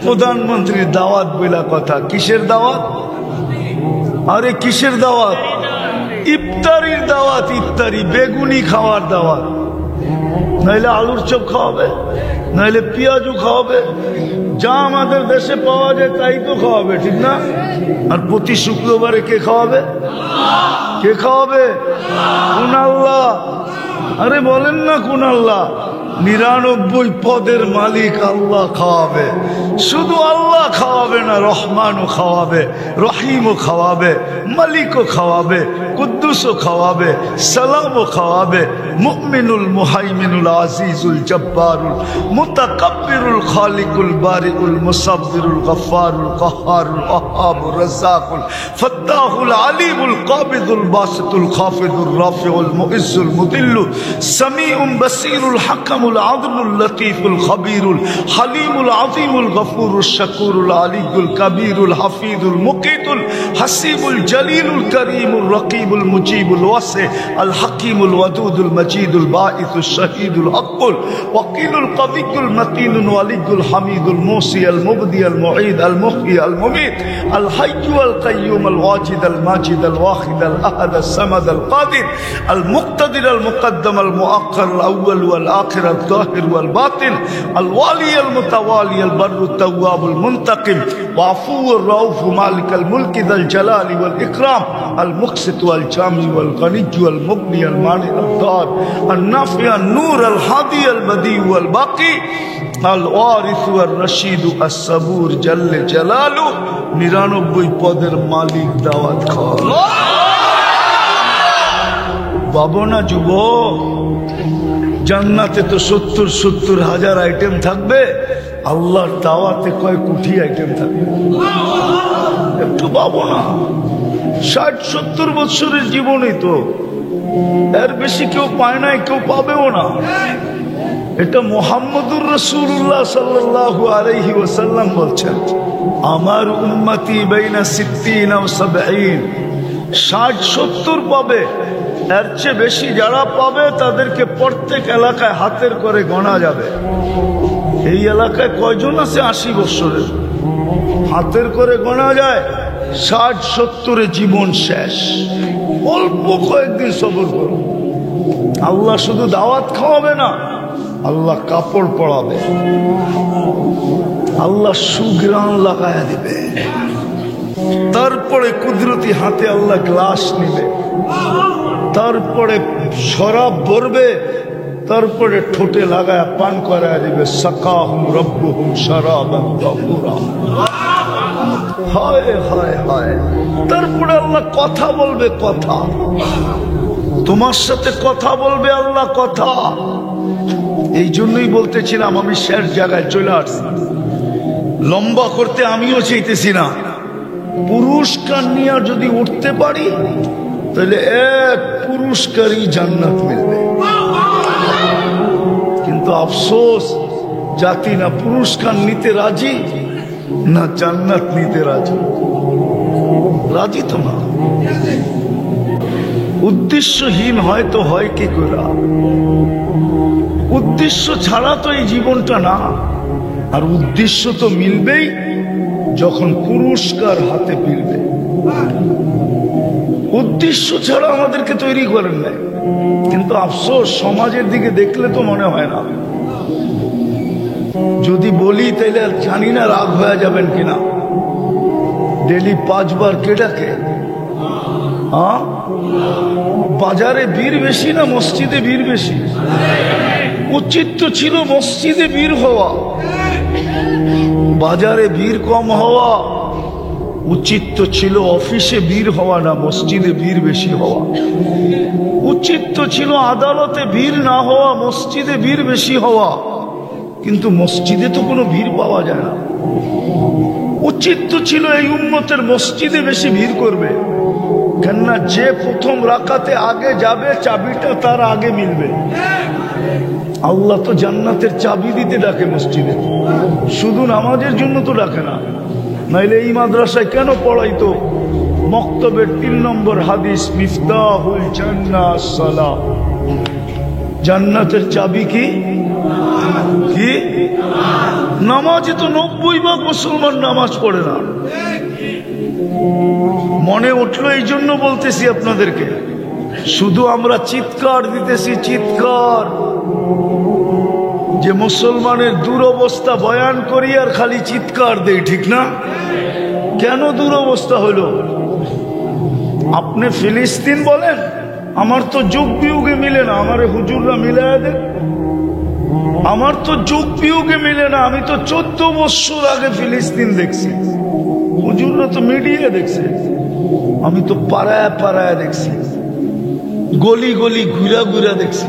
প্রধানমন্ত্রীর দাওয়াত বলা কথা। কিসের দাওয়াত? আরে কিসের দাওয়াত? ইফতারির দাওয়াত। ইফতারি বেগুনি খাওয়ার দাওয়াত, নাইলে আলুর চপ খাওয়াবে, নাইলে পেঁয়াজু খাওয়াবে, যা আমাদের দেশে পাওয়া যায় তাই তো খাওয়াবে, ঠিক না? আর প্রতি শুক্রবারে কে খাওয়াবে? কে খাওয়াবে? কোন আল্লাহ? আরে বলেন না কোন আল্লাহ? 99 পদের মালিক আল্লাহ খাওয়াবে। শুধু আল্লাহ খাওয়াবে না, রহমানও খাওয়াবে, রহিমও খাওয়াবে, মালিকও খাওয়াবে, কুদ্দুসও খাওয়াবে, সালামও খাওয়াবে। মুমিনুল মুহাইমিনুল আজিজুল জব্বারুল মুতাকাব্বিরুল খালিকুল বারিউল মুসাব্বিরুল গফফারুল কাহ্হারুল ওয়াহ্হাবুর রাজ্জাকুল ফাত্তাহুল আলিমুল কাবিদুল বাসিতুল খাফিদুর রাফিউল মুইজ্জুল মুদিল্লু সামিউম বাসীরুল হাকামুল আদলুল লতীফুল খবীরুল হালিমুল আযীমুল গফুরুশ শাকুরুল আলিয়ুল কবীরুল হাফিজুল মুকিতুল হাসিবুল জলিলুল করিমুল রকিবুল মুজিবুল ওয়াসি আল হাকিমুল ওয়াদুদুল মজিদুল বাঈসুশ শহীদুল হকুল ওয়াকিলুল কবিয়ুল মতিনুল ওয়ালিয়ুল হামিদুল মুসি আল মুবদি আল মুঈদ আল মুহয়ি আল মুমীত আল হাইয়্যু আল কাইয়্যুম আল ওয়াজিদ আল মাজিদ আল ওয়াহিদ আল আহাদ আল সামাদ আল কাদির আল মুক্তাদির আল মুকদ্দম আল মুআক্খার আল আউয়াল ওয়াল আখির আল যাহির ওয়াল বাতিন আল ওয়ালি আল মুতাওয়ালি আল বাররু তাওয়াব আল মুনতাকিম ওয়াফু আর রাউফ মালিক আল মুলক যাল জালালি ওয়াল ইকরাম আল মুকসিত ওয়াল জামি ওয়াল গনি ওয়াল মুগনি আল মানি আল দার আল নাফি আল নূর আল হাদি আল বদি ওয়াল বাকি আল ওয়ারিস ওয়াল রশিদ আস সাবুর জাল্লে জালালু। 99 পদের মালিক দাওয়াত খাওয়া। বাবু না যুবক, জান্নাতে তো 70,000 আইটেম থাকবে, আল্লাহর দাওয়াতে কয় কোটি আইটেম থাকবে। একটু বাবু না, 60-70 বছরের জীবনই তো, এর বেশি কেউ পায় নাই, কেউ পাবেও না। এটা মুহাম্মদুর রাসূলুল্লাহ সাল্লাল্লাহু আলাইহি ওয়াসাল্লাম বলছেন, আমার উম্মতি বাইনা 60 ও 70, 60-70 পাবে। এর চেয়ে বেশি যারা পাবে তাদেরকে প্রত্যেক এলাকায় হাতের করে গোনা যাবে। এই এলাকায় কয়জন আছে 80 বছরের? হাতের করে গোনা যায়। 60-70 জীবন শেষ। অল্প কয়েকদিন সবর করো। আল্লাহ শুধু দাওয়াত খাওয়াবে না, আল্লাহ কাপড় পরাবে, আল্লাহ সুঘ্রাণ লাগায়া দিবে, তারপরে কুদরতি হাতে আল্লাহ গ্লাস নিবে, তারপরে শরাব ভরবে, তারপরে ঠোঁটে লাগায়া পান করায়া দিবে। সাকাহুম রব্বুহুম শারাবান তাহুরা। হায় হায় হায়। তারপরে আল্লাহ কথা বলবে, কথা তোমার সাথে কথা বলবে আল্লাহ, কথা। এই জন্যই বলতেছিলাম আমি শেষ জায়গায় চলে আসছি। লম্বা করতে আমিও চাইতেছি না। পুরস্কার নিয়ে যদি উঠতে পারি তাহলে এক পুরস্কারই জান্নাত মিলবে। কিন্তু আফসোস, জাতি না পুরস্কার নিতে রাজি, না জান্নাত নিতে রাজি। রাজি তো না। উদ্দেশ্যহীন হয়তো হয় কি করে? উদ্দেশ্য ছাড়া তো এই জীবনটা না। আর উদ্দেশ্য তো মিলবেই যখন পুরস্কার হাতে মিলবে। উদ্দেশ্য ছাড়া আমাদেরকে তৈরি করেন নাই। কিন্তু আফসোস, সমাজের দিকে দেখলে তো মনে হয় না। যদি বলি তাইলে জানি না রাগ হয়ে যাবেন কিনা। ডেলি 5 বার কে ডাকে? বাজারে ভিড় বেশি না মসজিদে ভিড় বেশি? উচিত তো ছিল মসজিদে ভিড় হওয়া, বাজারে ভিড় কম হওয়া। উচিত তো ছিল অফিসে ভিড় হওয়া, না মসজিদে ভিড় বেশি হওয়া। উচিত তো ছিল আদালতে ভিড় না হওয়া, মসজিদে ভিড় বেশি হওয়া। কিন্তু মসজিদে তো কোনো ভিড় পাওয়া যায় না। উচিত তো ছিল এই উম্মতের মসজিদে বেশি ভিড় করবে, কেননা যে প্রথম রাকাতে আগে যাবে চাবিটা তার আগে মিলবে। আল্লাহ তো জান্নাতের চাবি দিতে ডাকে মসজিদে, শুধু নামাজের জন্য তো ডাকে না। নাইলে এই মাদ্রাসায় কেন পড়াইতো? মক্তবের 3 নম্বর হাদিস, মিফতাহুল জান্নাহ সালাহ। জান্নাতের চাবি কি? কি? নামাজে তো 90% মুসলমান নামাজ পড়ে না। মনে উঠলো এই জন্য বলতেছি আপনাদেরকে। শুধু আমরা চিৎকার দিতেছি, চিৎকার, যে মুসলমানের দুরবস্থা বয়ান করি আর খালি চিৎকার দেই, ঠিক না? কেন দুরবস্থা হলো? আপনি ফিলিস্তিন বলেন, আমার তো যোগ বিয়োগে মিলে না, আমারে হুজুররা মিলায়া দেন। আমার তো যোগ বিয়োগে মিলে না, আমি তো 14 বছর আগে ফিলিস্তিন দেখছি, হুজুররা তো মিডিয়া দেখছে, আমি তো পাড়ায় পাড়ায় দেখছি, গলি গলি ঘুরা ঘুরা দেখছি,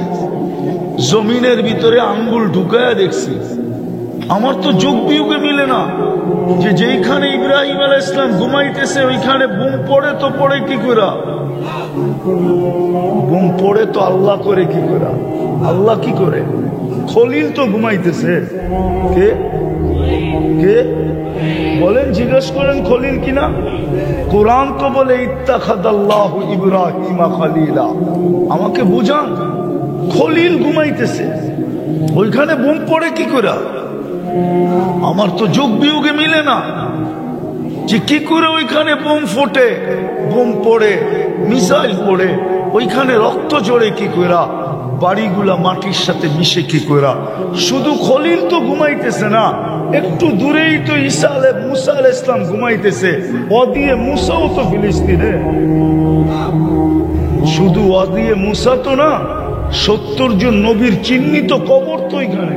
জমিনের ভিতরে আঙ্গুল ঢুকায়া দেখছি। আমার তো যোগ বিয়োগে মিলে না যে যেখানে ইব্রাহিম আলাইহিস সালাম ঘুমাইতেছে ওইখানে বুম পড়ে, তো পড়ে কি করে? বুম পড়ে তো আল্লাহ করে কি করে? আল্লাহ কি করে? খলিল তো ঘুমাইতেছে, কে কে বলেন, জিজ্ঞেস করেন খলিল কিনা। কোরআন তো বলে ইত্তাখাযাল্লাহু ইব্রাহিমা খলিলা। আমাকে বুঝান, খলিল ঘুমাইতেছে, ওইখানে বুম পড়ে কি করে? আমার তো যোগ বিয়োগে মিলে না যে কি করে ওইখানে বোম ফোটে, বোম পড়ে, মিসাইল পড়ে, ওইখানে রক্ত জড়ে কি করে, বাড়িগুলা মাটির সাথে মিশে কি করে। শুধু খলিল তো ঘুমাইতেছে না, একটু দূরেই তো মুসা আলাইহিস সালাম ঘুমাইতেছে, ওদিয়ে মুসাও তো ফিলিস্তিনে। শুধু ওদিয়ে মুসা তো না, 70 জন নবীর চিহ্নিত কবর তো এখানে।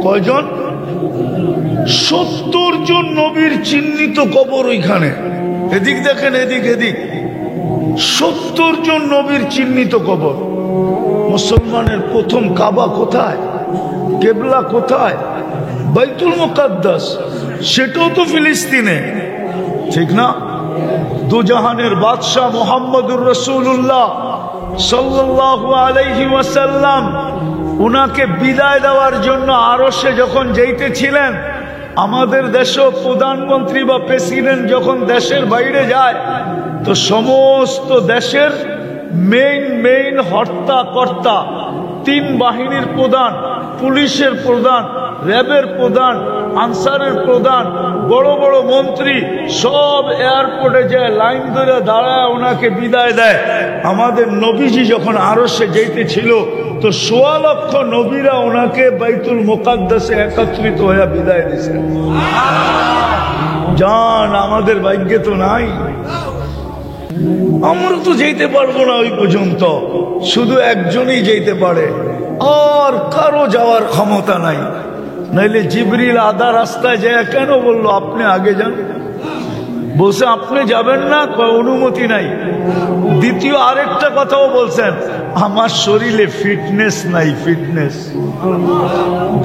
কয়জন? 70 জন নবীর চিহ্নিত কবর ওইখানে। এদিক দেখেন, এদিক এদিক, 70 জন নবীর চিহ্নিত কবর। মুসলমানের প্রথম কাবা কোথায়? কেবলা কোথায়? বাইতুল মুকাদ্দাস, সেটাও তো ফিলিস্তিনে, ঠিক না? দুজাহানের বাদশাহ মুহাম্মদুর রাসূলুল্লাহ সাল্লাল্লাহু আলাইহি ওয়াসাল্লাম উনাকে বিদায় দেওয়ার জন্য আরশে যখন যাইতেছিলেন, আমাদের দেশও প্রধানমন্ত্রী বা প্রেসিডেন্ট যখন দেশের বাইরে যায় তো সমস্ত দেশের মেইন হর্তাকর্তা, 3 বাহিনীর প্রধান, পুলিশের প্রধান, র্যাবের প্রধান, আনসারের প্রধান, বড় বড় মন্ত্রী সব এয়ারপোর্টে যায় লাইন ধরে দাঁড়ায় ওনাকে বিদায় দেয়। আমাদের নবীজি যখন আরশে যাইতেছিল তো 1.25 লক্ষ নবীরা ওনাকে বাইতুল মুকাদ্দাসে একত্রিত হয়ে বিদায় দিয়েছে। জান, আমাদের ভাগ্যে তো নাই, আমরা তো যেতে পারবো না ওই পর্যন্ত, শুধু একজনই যেতে পারে, আর কারো যাওয়ার ক্ষমতা নাই। নাইলে জিবরিল আধা রাস্তায় যায় কেন বললো আপনি আগে যান? বলছে আপনি যাবেন না, অনুমতি নাই। দ্বিতীয় আরেকটা কথাও বলছেন, আমার শরীরে ফিটনেস নাই। ফিটনেস,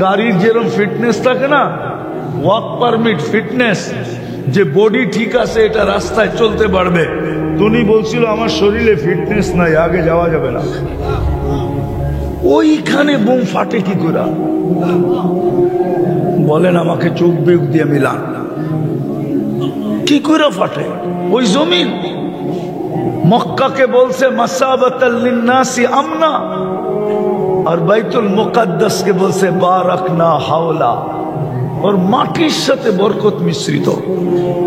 গাড়ির যেরকম ফিটনেস থাকে না, ওয়ার্ক পারমিট ফিটনেস, যে বডি ঠিক আছে এটা রাস্তায় চলতে পারবে, তুমি বলছিল আমার শরীরে ফিটনেস নাই, আগে যাওয়া যাবে না। ওইখানে বোম ফাটে কি করে? বলেন আমাকে, চোখ বিয়োগ দিয়ে মিলান, কি করে ফাটে? ওই জমিন মক্কাকে বলছে মাসাবাতাল লিন্নাসি আমনা, আর বাইতুল মুকাদ্দাসকে বলছে বারাকনা হাওলা, ওর মাটির সাথে বরকত মিশ্রিত।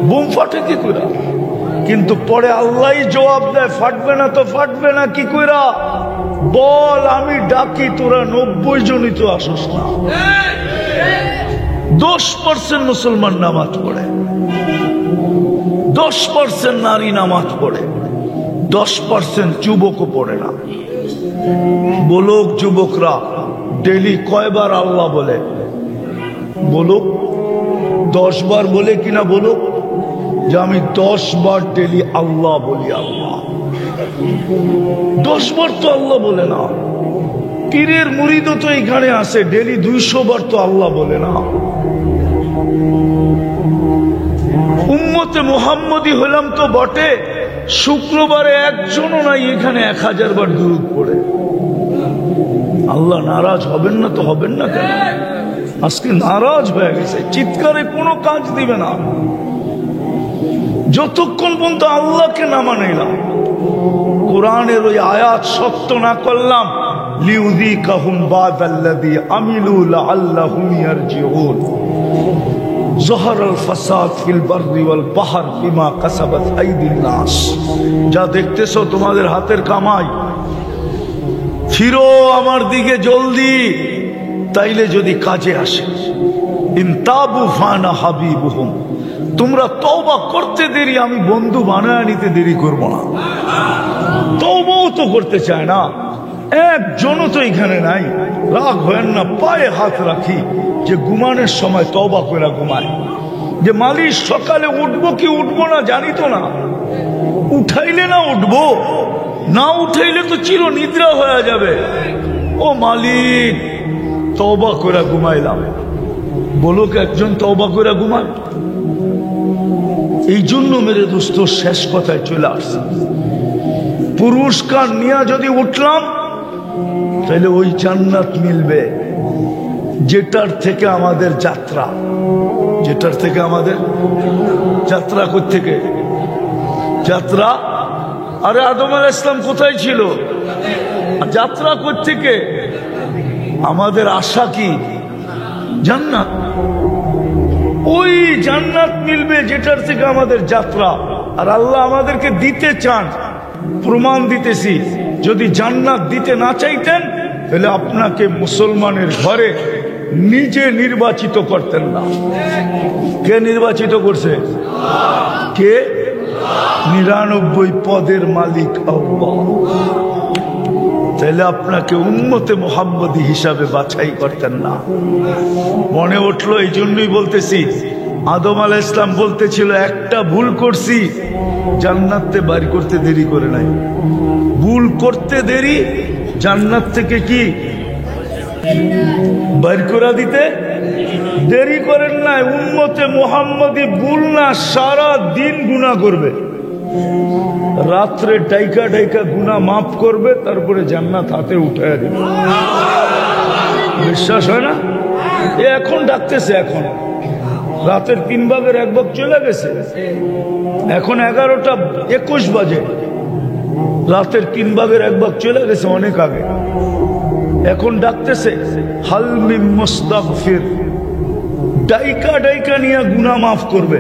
বোম ফাটে কি করে? কিন্তু পরে আল্লাহই জবাব দেয়, ফাটবে না তো ফাটবে না কি করে? বল আমি ডাকি, তোরা 90 জনই তো আসস না। 10% মুসলমান নামাজ পড়ে, 10% নারী নামাজ পড়ে, 10% যুবকও পড়ে না। বলুক যুবকরা ডেলি কয়বার আল্লাহ বলে? বলুক 10 বার বলে কিনা? বলুক যে আমি 10 বার ডেলি আল্লাহ বলি। আল্লাহ 10 বার তো আল্লাহ বলে না। পীরের মুরিদও তো এখানে আসে, ডেলি 200 বার তো আল্লাহ বলে না। উম্মতে মুহাম্মদী হলাম তো বটে, শুক্রবারে একজনও নাই এখানে 1000 বার দুরূদ পড়ে। আল্লাহ নারাজ হবেন না তো হবেন না কেন? আজকে নারাজ হয়ে গেছে, চিৎকারে কোনো কাজ দিবে না যতক্ষণ পর্যন্ত আল্লাহকে না মানাইলাম, কোরআনের ওই আয়াত সত্য না করলাম। লিউযিকাহুম বাদাল্লাযী আমিলু লাআল্লাহুম ইয়ারজিউন। যহরাল ফাসাদ ফিল বাররি ওয়াল বাহর বিমা কাসাবাত আইদিন নাস। যা দেখতেছো তোমাদের হাতের কামাই, ফিরো আমার দিকে জলদি, তাইলে যদি কাজে আসে। ইনতাবু ফানা হাবিবুহুম, তোমরা তওবা করতে দেরি, আমি বন্ধু বানায় নিতে দেরি করব না। তওবাও তো করতে চায় না, একজনও তো এখানে নাই। রাগ হয় না, পায়ে হাত রাখি যে ঘুমানোর সময় তওবা করে ঘুমায়, যে মালিক সকালে উঠবো কি উঠবো না জানি তো না, উঠাইলে না উঠবো, না উঠাইলে তো চির নিদ্রা হয়ে যাবে। ও মালিক তওবা করে ঘুমাইলাম, বলো কি একজন তওবা করে ঘুমায়? এই জন্য মেরে দোস্ত শেষ কথায় চলে আসছে, পুরস্কার নিয়ে যদি উঠলাম তাহলে ওই জান্নাত মিলবে যেটার থেকে আমাদের যাত্রা, যেটার থেকে আমাদের যাত্রা। কোত্থেকে যাত্রা? আরে আদম আলাইহিস সালাম কোথায় ছিল? যাত্রা কোত্থেকে? আমাদের আশা কি? জান্নাত। ওই জান্নাত মিলবে যেটার থেকে আমাদের যাত্রা। আর আল্লাহ আমাদেরকে দিতে চান, প্রমাণ দিতেছি। যদি জান্নাত দিতে না চাইতেন তাহলে আপনাকে মুসলমানের ঘরে নিজে নির্বাচিত করতেন না। কে নির্বাচিত করছে? কে? 99 পদের মালিক আল্লাহ। তাহলে আপনাকে উম্মতে মুহাম্মদী হিসাবে বাছাই করতেন না। মনে উঠলো, এই জন্যই বলতেছি, আদম আলাইহিস সালাম বলতেছিল একটা ভুল করছি, জান্নাতে বাড়ি করতে দেরি করে নাই। ভুল করতে দেরি, জান্নাত থেকে কি বাইর করে দিতে দেরি করেন নাই। উম্মতে মুহাম্মদী ভুল না, সারা দিন গুনাহ করবে, রাত্রে ডাইকা ডাইকা গুনাহ মাফ করবে, তারপরে জান্নাত হাতে উঠায় দেবে। বিশ্বাস হয় না? এখন ডাকতেছে, এখন রাতের 3 ভাগের 1 ভাগ চলে গেছে, এখন 11:21 বাজে, রাতের 3 ভাগের 1 ভাগ চলে গেছে অনেক আগে। এখন ডাকতেছে হাল মিন মুস্তাগফির, ডাইকা ডাইকা নিয়ে গুনাহ মাফ করবে।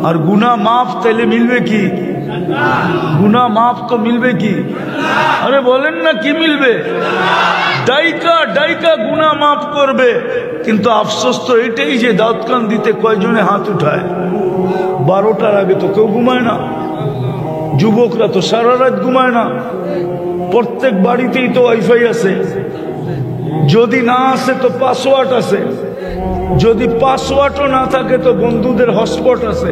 আর গুনাহ মাফ তাইলে মিলবে কি? গুনাহ মাফ তো মিলবে কি? আরে বলেন না কি মিলবে? ডাইকা ডাইকা গুনাহ মাফ করবে। কিন্তু আফসোস তো এটাই যে দাউদকান দিতে কয়জনে হাত উঠায়? 12টার আগে তো কেউ ঘুমায় না, যুবকরা তো সারা রাত ঘুমায় না। প্রত্যেক বাড়িতেই তো ওয়াইফাই আছে, যদি না আছে তো পাসওয়ার্ড আছে, যদি পাসওয়ার্ডও না থাকে তো বন্ধুদের হটস্পট আছে।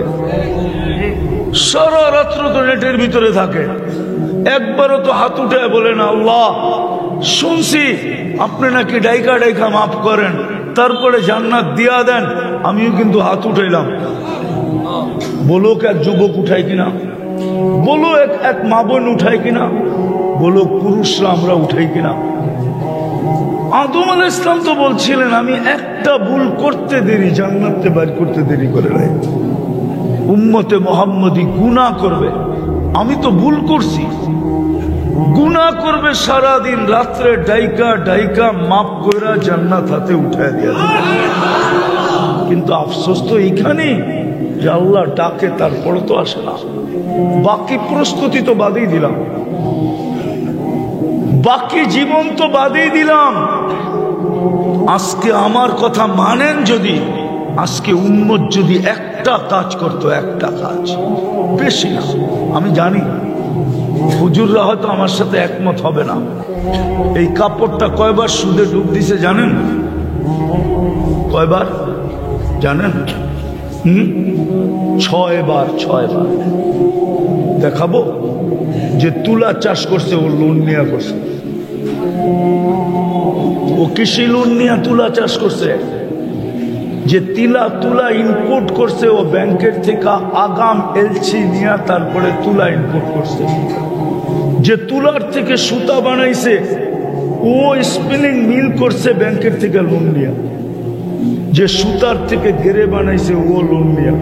সারা রাত্র তো নেটের ভিতরে থাকে, একবারও তো হাত উঠে বলে না আল্লাহ শুনছি আপনি নাকি ডাইকা ডাইকা মাফ করেন, তারপরে জান্নাত দিয়া দেন, আমিও কিন্তু হাত উঠাইলাম। বলো এক যুবক উঠায় কিনা? বলো এক মা বোন উঠায় কিনা? বলো পুরুষরা আমরা উঠাই কিনা? আদম আলাইহিস সালাম তো বলছিলেন আমি একটা ভুল করতে দেরি, জান্নাতে বাইর করতে দেরি করে নাই। উম্মতে মুহাম্মদী গুনাহ করবে, আমি তো ভুল করছি, গুনাহ করবে সারাদিন, রাত্রে ডাইকা ডাইকা মাফ কইরা জান্নাত হাতে উঠায় দিয়া দিবে। কিন্তু আফসোস তো এইখানেই যে আল্লাহ ডাকে তারপরে তো আসে না। বাকি প্রস্তুতি তো বাদেই দিলাম, বাকি জীবন তো বাদেই দিলাম। আজকে আমার কথা মানেন যদি, আজকে উম্মত যদি একটা কাজ করতো, একটা কাজ, বেশি না, আমি জানি হুজুররা হয়তো আমার সাথে একমত হবে না। এই কাপড়টা কয়বার সুদে ডুব দিছে জানেন? কয়বার জানেন? 6 বার। 6 বার। দেখাবো যে তুলা চাষ করছে, ও লোন নিয়ে করছে, ও কৃষি লোন নিয়ে তুলা চাষ করছে। যে তুলা ইনপুট করছে, ও ব্যাংকের থেকে আগাম এলসি নিয়ে তারপরে তুলা ইনপুট করছে। যে তুলার থেকে সুতা বানাইছে, ও স্পিনিং মিল করছে ব্যাংকের থেকে লোন নিয়ে। যে সুতার থেকে গেরে বানাইছে, ও লোন নিয়ে।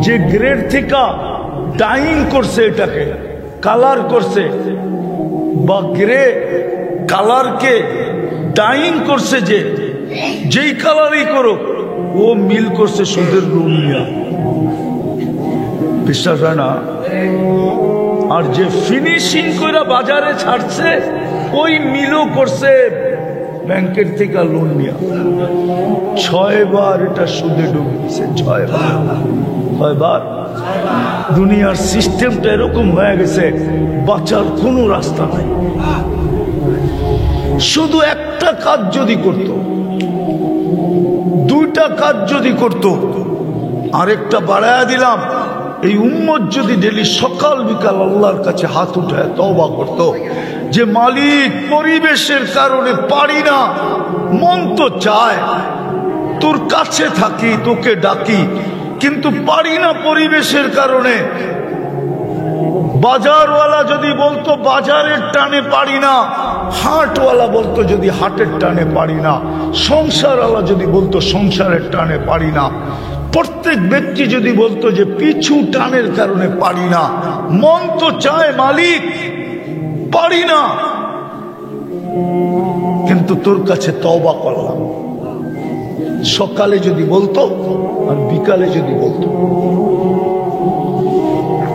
যে গ্রেড থেকে ডাইং করছে, এটাকে কালার করছে, বা গ্রে কালারকে ডাইং করছে, যেই কালারই করুক, ও মিল করছে সুদের লোন নিয়ে। বিশ্বাস হয় না? আর যে ফিনিশিং করে বাজারে ছাড়ছে, ওই মিলও করছে ব্যাংকের থেকে লোন নিয়ে 6 বার এটা সুদে ডুবে দিছে। 6 বার। কয়বার? দুনিয়ার সিস্টেমটা এরকম হয়ে গেছে, বাঁচার কোনো রাস্তা নাই। শুধু একটা কাজ যদি করত, 2টা কাজ যদি করত, আরেকটা বাড়ায়া দিলাম, এই উম্মত যদি ডেলি সকাল বিকাল আল্লাহর কাছে হাত উঠায় তওবা করত যে মালিক পরিবেশের কারণে পারি না, মন তো চায় তোর কাছে থাকি, তোকে ডাকি, কিন্তু পারি না পরিবেশের কারণে। বাজারওয়ালা যদি বলতো বাজারের টানে পারি না, হাটওয়ালা বলতো যদি হাটের টানে পারি না, সংসারওয়ালা যদি বলতো সংসারের টানে পারি না, প্রত্যেক ব্যক্তি যদি বলতো যে পিছু টানের কারণে পারি না, মন তো চায় মালিক পারি না, কিন্তু তোর কাছে তওবা করলাম। সকালে যদি বলতো আর বিকালে যদি বলতো,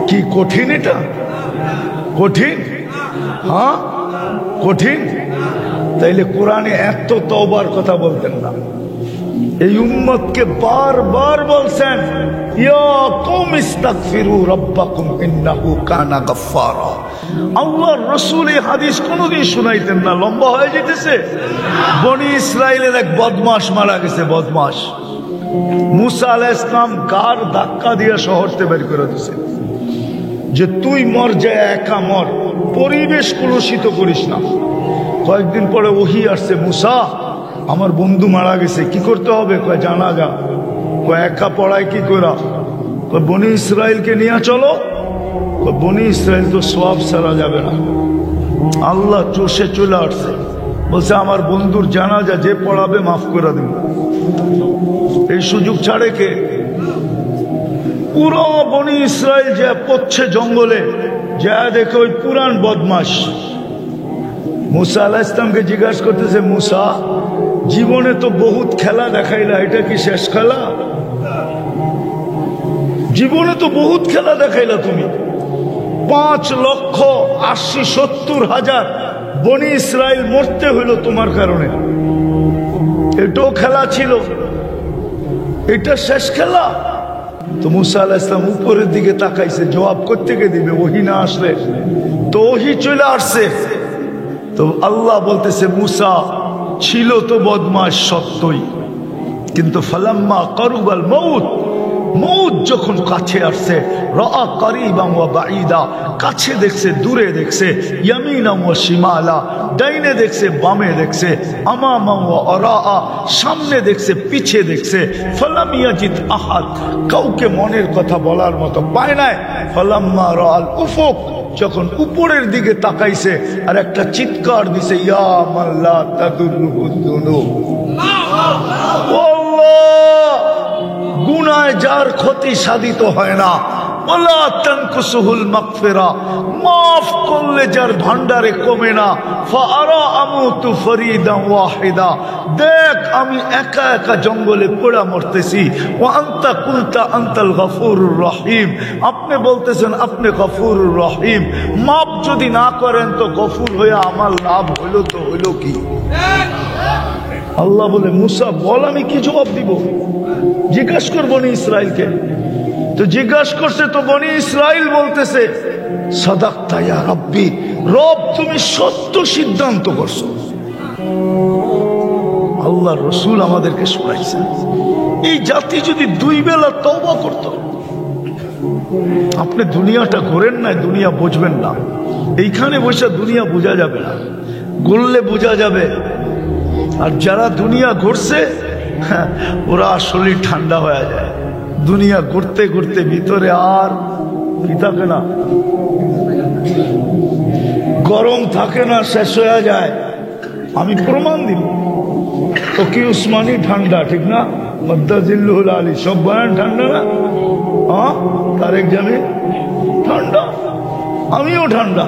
কি কঠিন এটা? কঠিন? হ্যাঁ কঠিন। তাইলে কোরআনে এত তওবার কথা বলতেন না। এই উম্মতকে বারবার বলছেন ইয়া কওম ইস্তাগফিরু রাব্বাকুম ইন্নাহু কানা গাফফারা। আল্লাহর রাসূল এই হাদিস কোনদিন শুনাইতেন না, লম্বা হয়ে যেতেছে। বনি ইসরাইলের এক বদমাশ মারা গেছে, বদমাশ। মুসা আলাইহিস সালাম গার ধাক্কা দিয়ে শহরতে বের করে দিয়েছে যে তুই মর, যায় একা মর, পরিবেশ কলুষিত করিস না। কয়েকদিন পরে ওহী আসছে, মুসা আমার বন্ধু মারা গেছে, কি করতে হবে? কয় জানাজা। কয় একা পড়ায় কি করা? কয় বনি ইসরাইলকে নিয়ে চলো। কয় বনি ইসরাইল তো সওয়াব ছাড়া যাবে না। আল্লাহ চষে চলে আসছে, বলছে আমার বন্ধুর জানাজা যে পড়াবে মাফ করে দেব। এই সুযোগ ছাড়ে কে? পুরো বনি ইসরাইল যে পড়ছে জঙ্গলে, যা দেখে ওই পুরান বদমাস মুসা আলাইহিস সালামকে জিজ্ঞাসা করতেছে, মুসা জীবনে তো বহুত খেলা দেখাইলা, এটা কি শেষ খেলা? জীবনে তো বহুত খেলা দেখাইলা তুমি, 5,80,70,000 বনি ইসরাইল মরতে হইল তোমার কারণে, এটাও খেলা ছিল, এটা শেষ খেলা? তো মুসা আলাইহিস সালাম উপরের দিকে তাকাইছে, জবাব কোত্থেকে দিবে? ওহী না আসলে তো, ওহী চলে আসছে। তো আল্লাহ বলতেছে মুসা ছিল তো বদমাশ সত্যই, কিন্তু ফালাম্মা কারুবাল মউত, মউত যখন কাছে আসছে, রাআ কারিবান ওয়া বাঈদা, কাছে দেখছে দূরে দেখছে, ইয়ামিনা ওয়া শিমালা, ডাইনে দেখছে বামে দেখছে, আমামা ওয়া আরাআ, সামনে দেখছে পিছে দেখছে, ফালাম ইয়াজিদ আহাদ, কাউকে মনের কথা বলার মতো পায় নাই। ফালাম্মা রাআল উফুক, যখন উপরের দিকে তাকাইছে আর একটা চিৎকার দিছে, ইয়া মান লা তাদুররুহু যুনুব, আল্লাহ গুনায় যার ক্ষতি সাধিত হয় না, ওয়ালা তানকুসুহুল মাগফিরা, মাফ করলে যার ভান্ডারে কমে না, ফাআরা আমুতু ফরিদান ওয়াহিদা, দেখ আমি একা একা জঙ্গলে পড়া মরতেছি, ওয়া আনতা কুলতা আনতাল গফুরুর রহিম, আপনি বলতেছেন আপনি গফুরুর রহিম, মাফ যদি না করেন তো গফুর হয়ে আমার লাভ হইল তো হইল কি? আল্লাহ বলে মুসা বল আমি কি জবাব দিব? জিজ্ঞাসা করবো বনি ইসরাইলকে। তো জিজ্ঞাসা করছে, তো বনি ইসরাইল বলতেছে সাদাকতা ইয়া রাব্বি, রব তুমি সত্য সিদ্ধান্ত করছো। আল্লাহর রাসূল আমাদেরকে শোনাইছেন, এই জাতি যদি 2 বেলা তওবা করত। আপনি দুনিয়াটা ঘোরেন না, দুনিয়া বুঝবেন না, এইখানে বসে দুনিয়া বোঝা যাবে না, ঘুরলে বোঝা যাবে। আর যারা দুনিয়া ঘুরছে ওরা শরীর ঠান্ডা হয়ে যায়, দুনিয়া ঘুরতে ঘুরতে ভিতরে আর কি থাকে না, গরম থাকে না, শেষ হয়ে যায়। আমি প্রমাণ দিব, তো কি উসমানী ঠান্ডা ঠিক না, মদ্দাজিল্লুল আলী সব বয়ান ঠান্ডা না, হ্যাঁ তারেক জামিল ঠান্ডা, আমিও ঠান্ডা।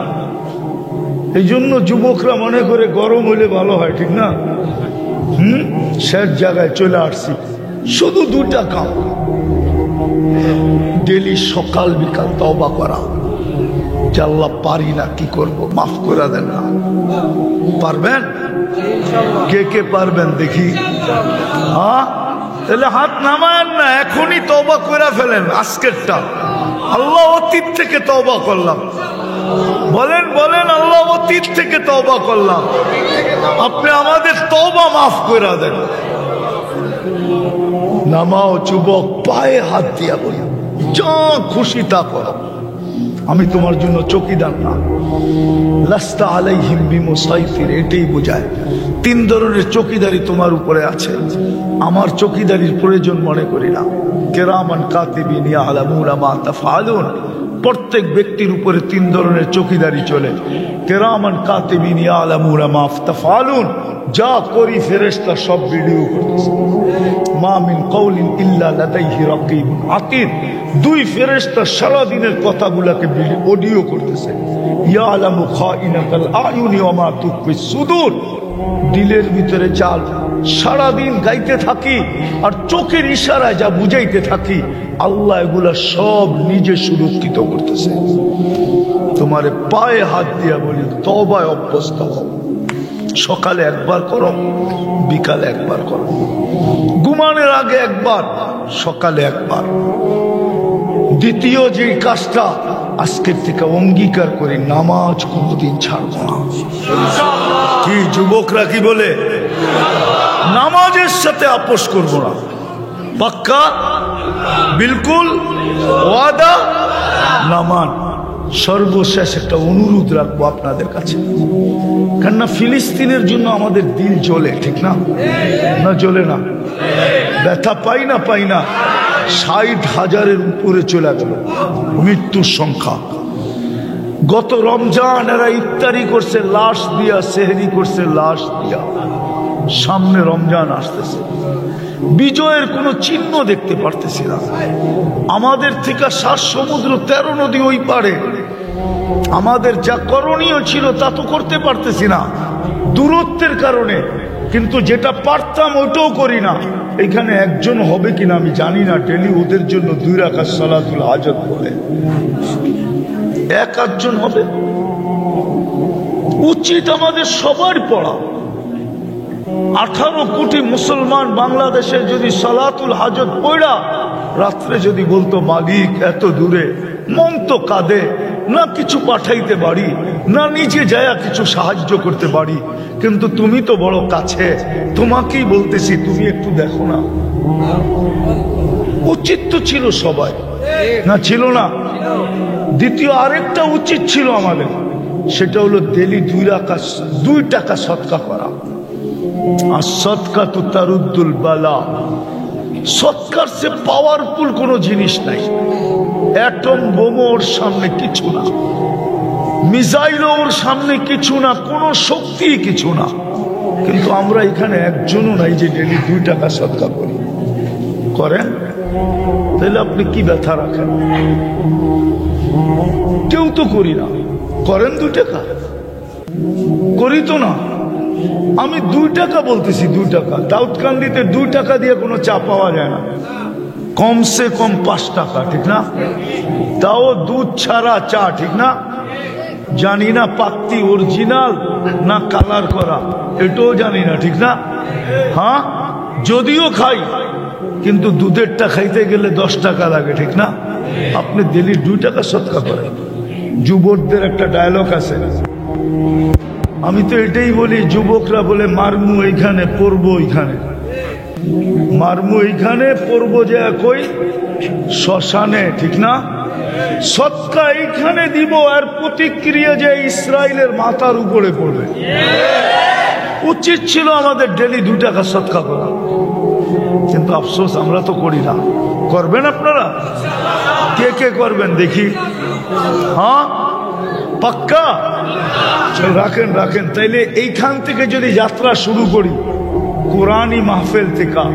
এই জন্য যুবকরা মনে করে গরম হলে ভালো হয়, ঠিক না? শেষ জায়গায় চলে আসছি। শুধু 2টা কাম, ডেলি সকাল বিকাল তওবা করা, যে আল্লাহ পারি না, কি করব, মাফ করে দেন না। পারবেন? কে কে পারবেন দেখি? হ্যাঁ, তাহলে হাত নামায়েন না, এখনই তওবা করে ফেলেন আজকেরটা। আল্লাহ অতীত থেকে তওবা করলাম, বলেন বলেন, আল্লাহ অতীত থেকে তওবা করলাম, আপনি আমাদের তওবা মাফ করে দেন। নামাও যুবক, পায়ে হাত দিয়া বলি, যা খুশি তা করো, আমি তোমার জন্য চৌকিদার না। লাস্তা আলাইহিম বিমুসাইতির, এটাই বোঝায় তিন ধরনের চৌকিদারি তোমার উপরে আছে। আমার চৌকিদারির প্রয়োজন মনে করি না। কিরামান কাতিবিন ইয়ালামুনা মা তাফআলুন, প্রত্যেক ব্যক্তির উপরে তিন ধরনের চৌকিদারি চলে। কিরামান কাতিবিন ইয়ালামুনা মা তাফআলুন, যা করি ফেরেশতা সব ভিডিও করতেছে। মা মিন কওলিন ইল্লা লাদাইহি রাকিবুন আতীদ, দুই ফেরেশতা সারা দিনের কথাগুলোকে অডিও করতেছে। ইয়ালামু খাইনাতাল আয়ুনি ওয়া মা তুখফিস সুদূর, দিলের ভিতরে চাল সারা দিন গাইতে থাকি আর চোখের ইশারায় যা বুঝাইতে থাকি, আল্লাহ এগুলা সব নিজে সুরক্ষিত করতেছে। তোমারে পায়ে হাত দিয়া বলি, তওবায় অভ্যস্ত হও। সকালে একবার করো, বিকালে একবার করো, ঘুমানোর আগে একবার, সকালে একবার। দ্বিতীয় যে কাজটা আজকের থেকে অঙ্গীকার করি, নামাজ কোনদিন ছাড়বো না। কি যুবকরা কি বলে? নামাজের সাথে আপোষ করবো না, পাক্কা বিলকুল ওয়াদা। নামান সর্বশেষ একটা অনুরোধ রাখবো আপনাদের কাছে, কেননা ফিলিস্তিনের জন্য আমাদের দিল জ্বলে, ঠিক না? না জ্বলে না? ব্যথা পাই না পাই না? 60,000-এর উপরে চলে গেল মৃত্যুর সংখ্যা। গত রমজান এরা ইফতারি করছে লাশ দিয়া, সেহরি করছে লাশ দিয়া। সামনে রমজান আসতেছে, বিজয়ের কোনো চিহ্ন দেখতে পারতেছি না। আমাদের থেকে 7 সমুদ্র 13 নদী ওই পারে, আমাদের যা করণীয় ছিল তা তো করতে পারতেছি না দূরত্বের কারণে, কিন্তু যেটা পারতাম ওটাও করি না। এখানে একজন হবে কিনা আমি জানি না, ডেলি ওদের জন্য 2 রাকাত সালাতুল হাজত পড়ে, 1-8 জন হবে। উচিত আমাদের সবার পড়া। 18 কোটি মুসলমান বাংলাদেশে যদি সালাতুল হাজত পড়া রাত্রে যদি বলতো, মালিক এত দূরে, মন তো কাঁদে না, কিছু পাঠাইতে পারি না, নিজে যায়া কিছু সাহায্য করতে পারি, কিন্তু তুমি তো বড় কাছে, তোমাকেই বলতেছি তুমি একটু দেখো না। উচিত তো ছিল সবাই, না ছিল না? দ্বিতীয় আরেকটা উচিত ছিল আমাদের, সেটা হলো ডেলি 2 টাকা সদকা করা। আর সদকা তো তারুদ্দুল বালা, সৎকার সে পাওয়ারফুল কোনো জিনিস নাই। অ্যাটম বোমা ওর সামনে কিছু না, মিসাইল ওর সামনে কিছু না, কোনো শক্তি কিছু না। কিন্তু আমরা এখানে একজনও নাই যে ডেলি 2 টাকা সদকা করি। করেন? তাহলে আপনি কি ব্যথা রাখেন? কেউ তো করি না। করেন 2 টাকা? করি তো না। আমি 2 টাকা বলতেছি, 2 টাকা। দাউদকান্দিতে 2 টাকা দিয়ে কোনো চা পাওয়া যায় না, কমসে কম 5 টাকা, ঠিক না? তাও দুধ ছাড়া চা, ঠিক না? জানি না পাত্তি অরিজিনাল না কালার করা, এটাও জানি না, ঠিক না? হ্যাঁ, যদিও খাই, কিন্তু দুধেরটা খাইতে গেলে 10 টাকা লাগে, ঠিক না? আপনি ডেলি 2 টাকা সদকা করেন। যুবকদের একটা ডায়লগ আছে, আমি তো এটাই বলি, যুবকরা বলে মারমু এইখানে, পড়বো এইখানে, মারমু এইখানে, পড়বো যে কই শ্মশানে, ঠিক না? সদকা এইখানে দিব, আর প্রতিক্রিয়া যে ইসরায়েলের মাথার উপরে পড়বে। উচিত ছিল আমাদের ডেলি 2 টাকা সদকা করা, কিন্তু আফসোস আমরা তো করি না। করবেন আপনারা? কে কে করবেন দেখি? হ্যাঁ, পাক্কা? রাখেন রাখেন। তাইলে এইখান থেকে যদি যাত্রা শুরু করি, কোরআনী মাহফিল থেকে,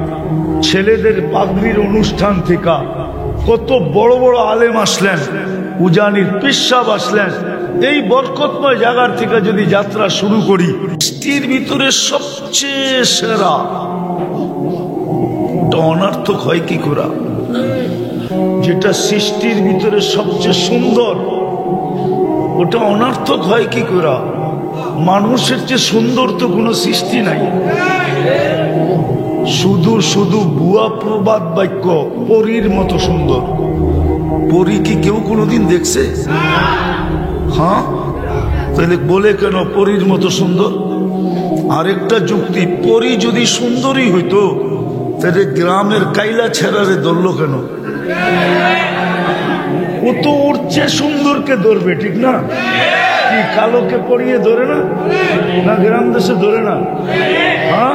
ছেলেদের পাগড়ির অনুষ্ঠান থেকে, কত বড় বড় আলেম আসলেন, উজানির পিসাব আসলেন, এই বরকতময় জায়গার থেকে যদি যাত্রা শুরু করি, সৃষ্টির ভিতরে সবচেয়ে সেরা অনর্থক হয় কি করা? যেটা সৃষ্টির ভিতরে সবচেয়ে সুন্দর, ওটা অনর্থক হয় কি করা? মানুষের চেয়ে সুন্দর তো কোনো সৃষ্টি নাই। শুধু শুধু ভুয়া প্রবাদ বাক্য, পরীর মতো সুন্দর। পরী কি কেউ কোনোদিন দেখছে? হ্যাঁ, তাহলে বলে কেন পরীর মতো সুন্দর? আরেকটা যুক্তি, পরী যদি সুন্দরী হইতো তাহলে গ্রামের কাইলা ছেড়ারে ধরল কেন? ও তো ওর চেয়ে সুন্দরকে ধরবে, ঠিক না? কি কালোকে পরিয়ে ধরে না? না গ্রাম দেশে ধরে না? হ্যাঁ,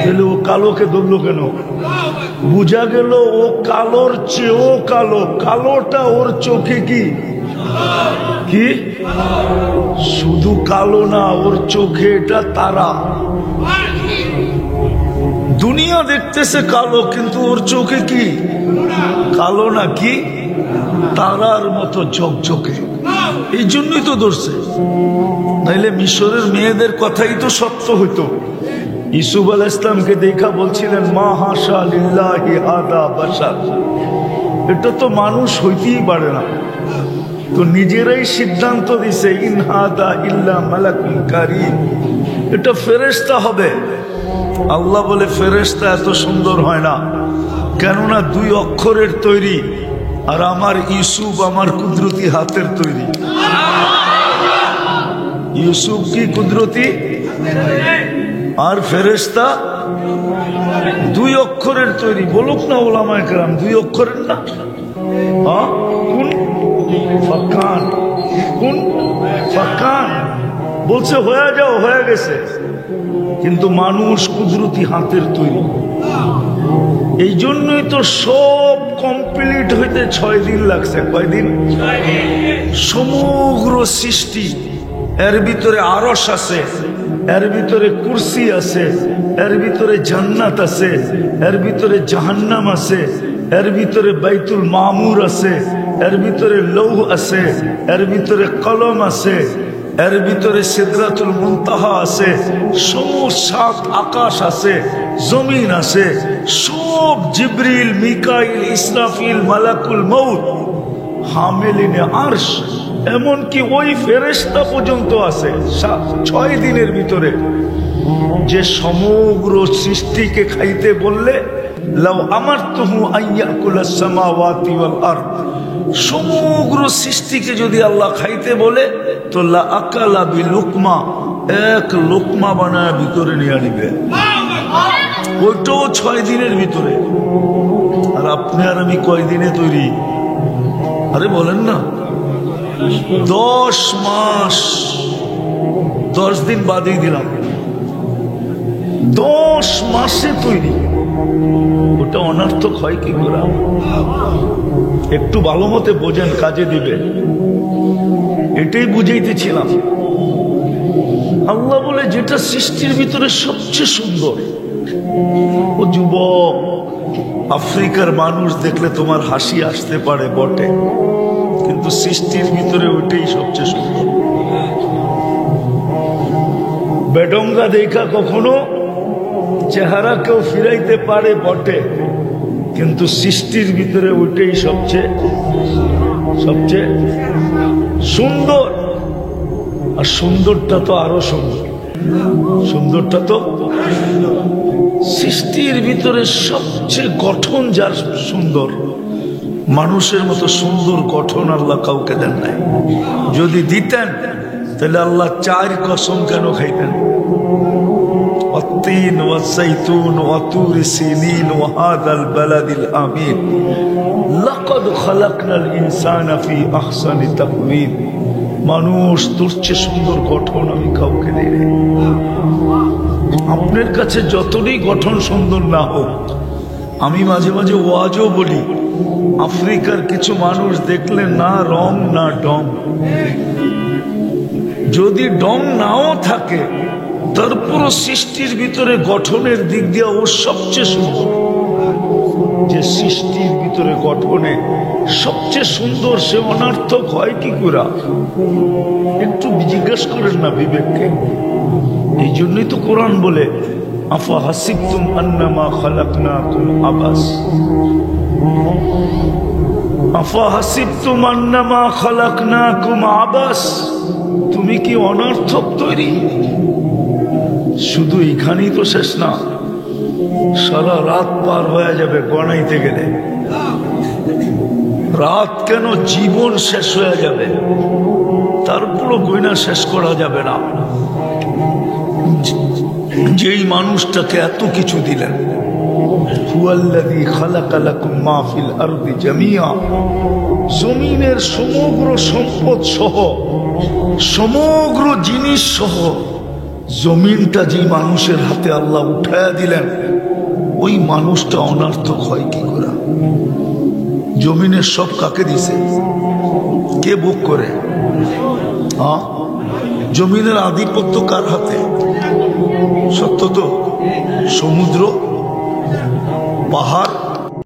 তাহলে ও কালোকে ধরলো কেন? বুঝা গেল ও কালোর চেয়েও কালো। কালোটা ওর চোখে কি কি শুধু কালো না, ওর চোখে এটা তারা। দুনিয়া দেখতেছে কালো, কিন্তু ওর চোখে কি কালো না, কি তারার মতো ঝকঝকে। এই জন্যই তো ধরছে, নাইলে মিশরের মেয়েদের কথাই তো সত্য হইতো। ইসুফ আলাইহিস সালামকে দেখা বলছিলেন মা হাশা লিল্লাহি হাদা বাশার, এটা তো মানুষ হইতেই পারে না। তো নিজেরাই সিদ্ধান্ত দিছে ইন হাদা ইল্লা মালাকুন কারীম, এটা ফেরেশতা হবে। আল্লাহ বলে ফেরেশতা এত সুন্দর হয় না, কেননা 2 অক্ষরের তৈরি, আর আমার ইউসুফ আমার কুদরতি হাতের তৈরি। ইউসুফ কি কুদরতি, আর ফেরেশতা 2 অক্ষরের তৈরি। বলুক না ওলামায়ে কেরাম, 2 অক্ষরের না? হ্যাঁ, কোন ফাকান, কোন ফাকান বলছে হয়ে যাও, হয়ে গেছে। কিন্তু মানুষ কুদরতি হাতের তৈরি। এই জন্যই তো সব কমপ্লিট হইতে 6 দিন লাগছে। কয়দিন? সমগ্র সৃষ্টি, এর ভিতরে আরশ আছে, এর ভিতরে কুরসি আছে, এর ভিতরে জান্নাত আছে, এর ভিতরে জাহান্নাম আছে, এর ভিতরে বাইতুল মামুর আছে, এর ভিতরে লৌহ আছে, এর ভিতরে কলম আছে, এর ভিতরে সিদরাতুল মুনতাহা আছে, সমস্ত 7 আকাশ আছে, জমিন আছে, সব জিবরিল, মিকাইল, ইসরাফিল, মালাকুল মউত, হামিলিনে আরশ, এমনকি ওই ফেরেশতা পর্যন্ত আছে 6 দিনের ভিতরে। যে সমগ্র সৃষ্টিকে খাইতে বললে লাউ আমারতুহু আইয়াকুলাস সামাওয়াতি ওয়াল আরদ, সমগ্র সৃষ্টিকে যদি আল্লাহ খাইতে বলে তো লা আকালা বিলুকমা, 1 লোকমা বানায় ভিতরে নিয়ে নিবে। ওইটাও 6 দিনের ভিতরে। আর আপনি আর আমি কয় দিনে তৈরি? আরে বলেন না, 10 মাস, 10 দিন বাদই দিলাম, 10 মাসে তৈরি। ওটা অনর্থক হয় কি করে? একটু ভালো মতে বোঝেন, কাজে দিবে। এটাই বুঝাইতেছিলাম। আল্লাহ বলে যেটা সৃষ্টির ভিতরে সবচেয়ে সুন্দর। ও যুবক, আফ্রিকার মানুষ দেখলে তোমার হাসি আসতে পারে বটে, কিন্তু সৃষ্টির ভিতরে ওইটাই সবচেয়ে সুন্দর। বেডঙ্গা দেখা কখনো চেহারা কেউ ফিরাইতে পারে বটে, কিন্তু সৃষ্টির ভিতরে ওইটাই সবচেয়ে সবচেয়ে সুন্দর। আর সুন্দরটা তো আরো সুন্দর, সুন্দরটা তো সৃষ্টির ভিতরে সবচেয়ে গঠন যার সুন্দর। মানুষের মতো সুন্দর গঠন আল্লাহ কাউকে দেন নাই। যদি দিতেন তাহলে আল্লাহ 4 কসম কেন খাইতেন? التين والزيتون وطور سينين وهذا البلد الأمين لقد خلقنا الإنسان في أحسن تقويم। মানুষ তোর চেয়ে সুন্দর গঠন আমি কাউকে দেই না। আপনার কাছে যতই গঠন সুন্দর না হোক, আমি মাঝে মাঝে ওয়াজও বলি, আফ্রিকার কিছু মানুষ দেখলে না রং না ডং, যদি ডং নাও থাকে তারপর সৃষ্টির ভিতরে গঠনের দিক দিয়ে ও সবচেয়ে সুন্দর। যে সৃষ্টির ভিতরে গঠনে সবচেয়ে সুন্দর সে অনর্থক হয় কি করে? একটু জিজ্ঞেস করেন না বিবেককে। এই জন্যই তো কোরআন বলে আফা হাসিবতুম আন্নামা খালাকনাকুম আবাস। আফাহাসিবতুম আন্নামা খালাকনাকুম আবাস, তুমি কি অনর্থক তৈরি? শুধু এখানেই তো শেষ না, সারা রাত পার হয়ে যাবে গণাইতে গেলে। রাত কেন, জীবন শেষ হয়ে যাবে, তারপরও গয়না শেষ করা যাবে না। যেই মানুষটাকে এত কিছু দিলেন, হুয়াল্লাযী খালাকা লাকুম মা ফিল আরদি জামিআ, জমিনের সমগ্র সম্পদ সহ, সমগ্র জিনিস সহ জমিনটা যে মানুষের হাতে আল্লাহ উঠায়া দিলেন, ওই মানুষটা অনার্থক হয় কি করে? জমিনের সব কাকে দিছে? কে ভোগ করে? জমিনের আধিপত্য কার হাতে? সত্য তো? সমুদ্র, পাহাড়,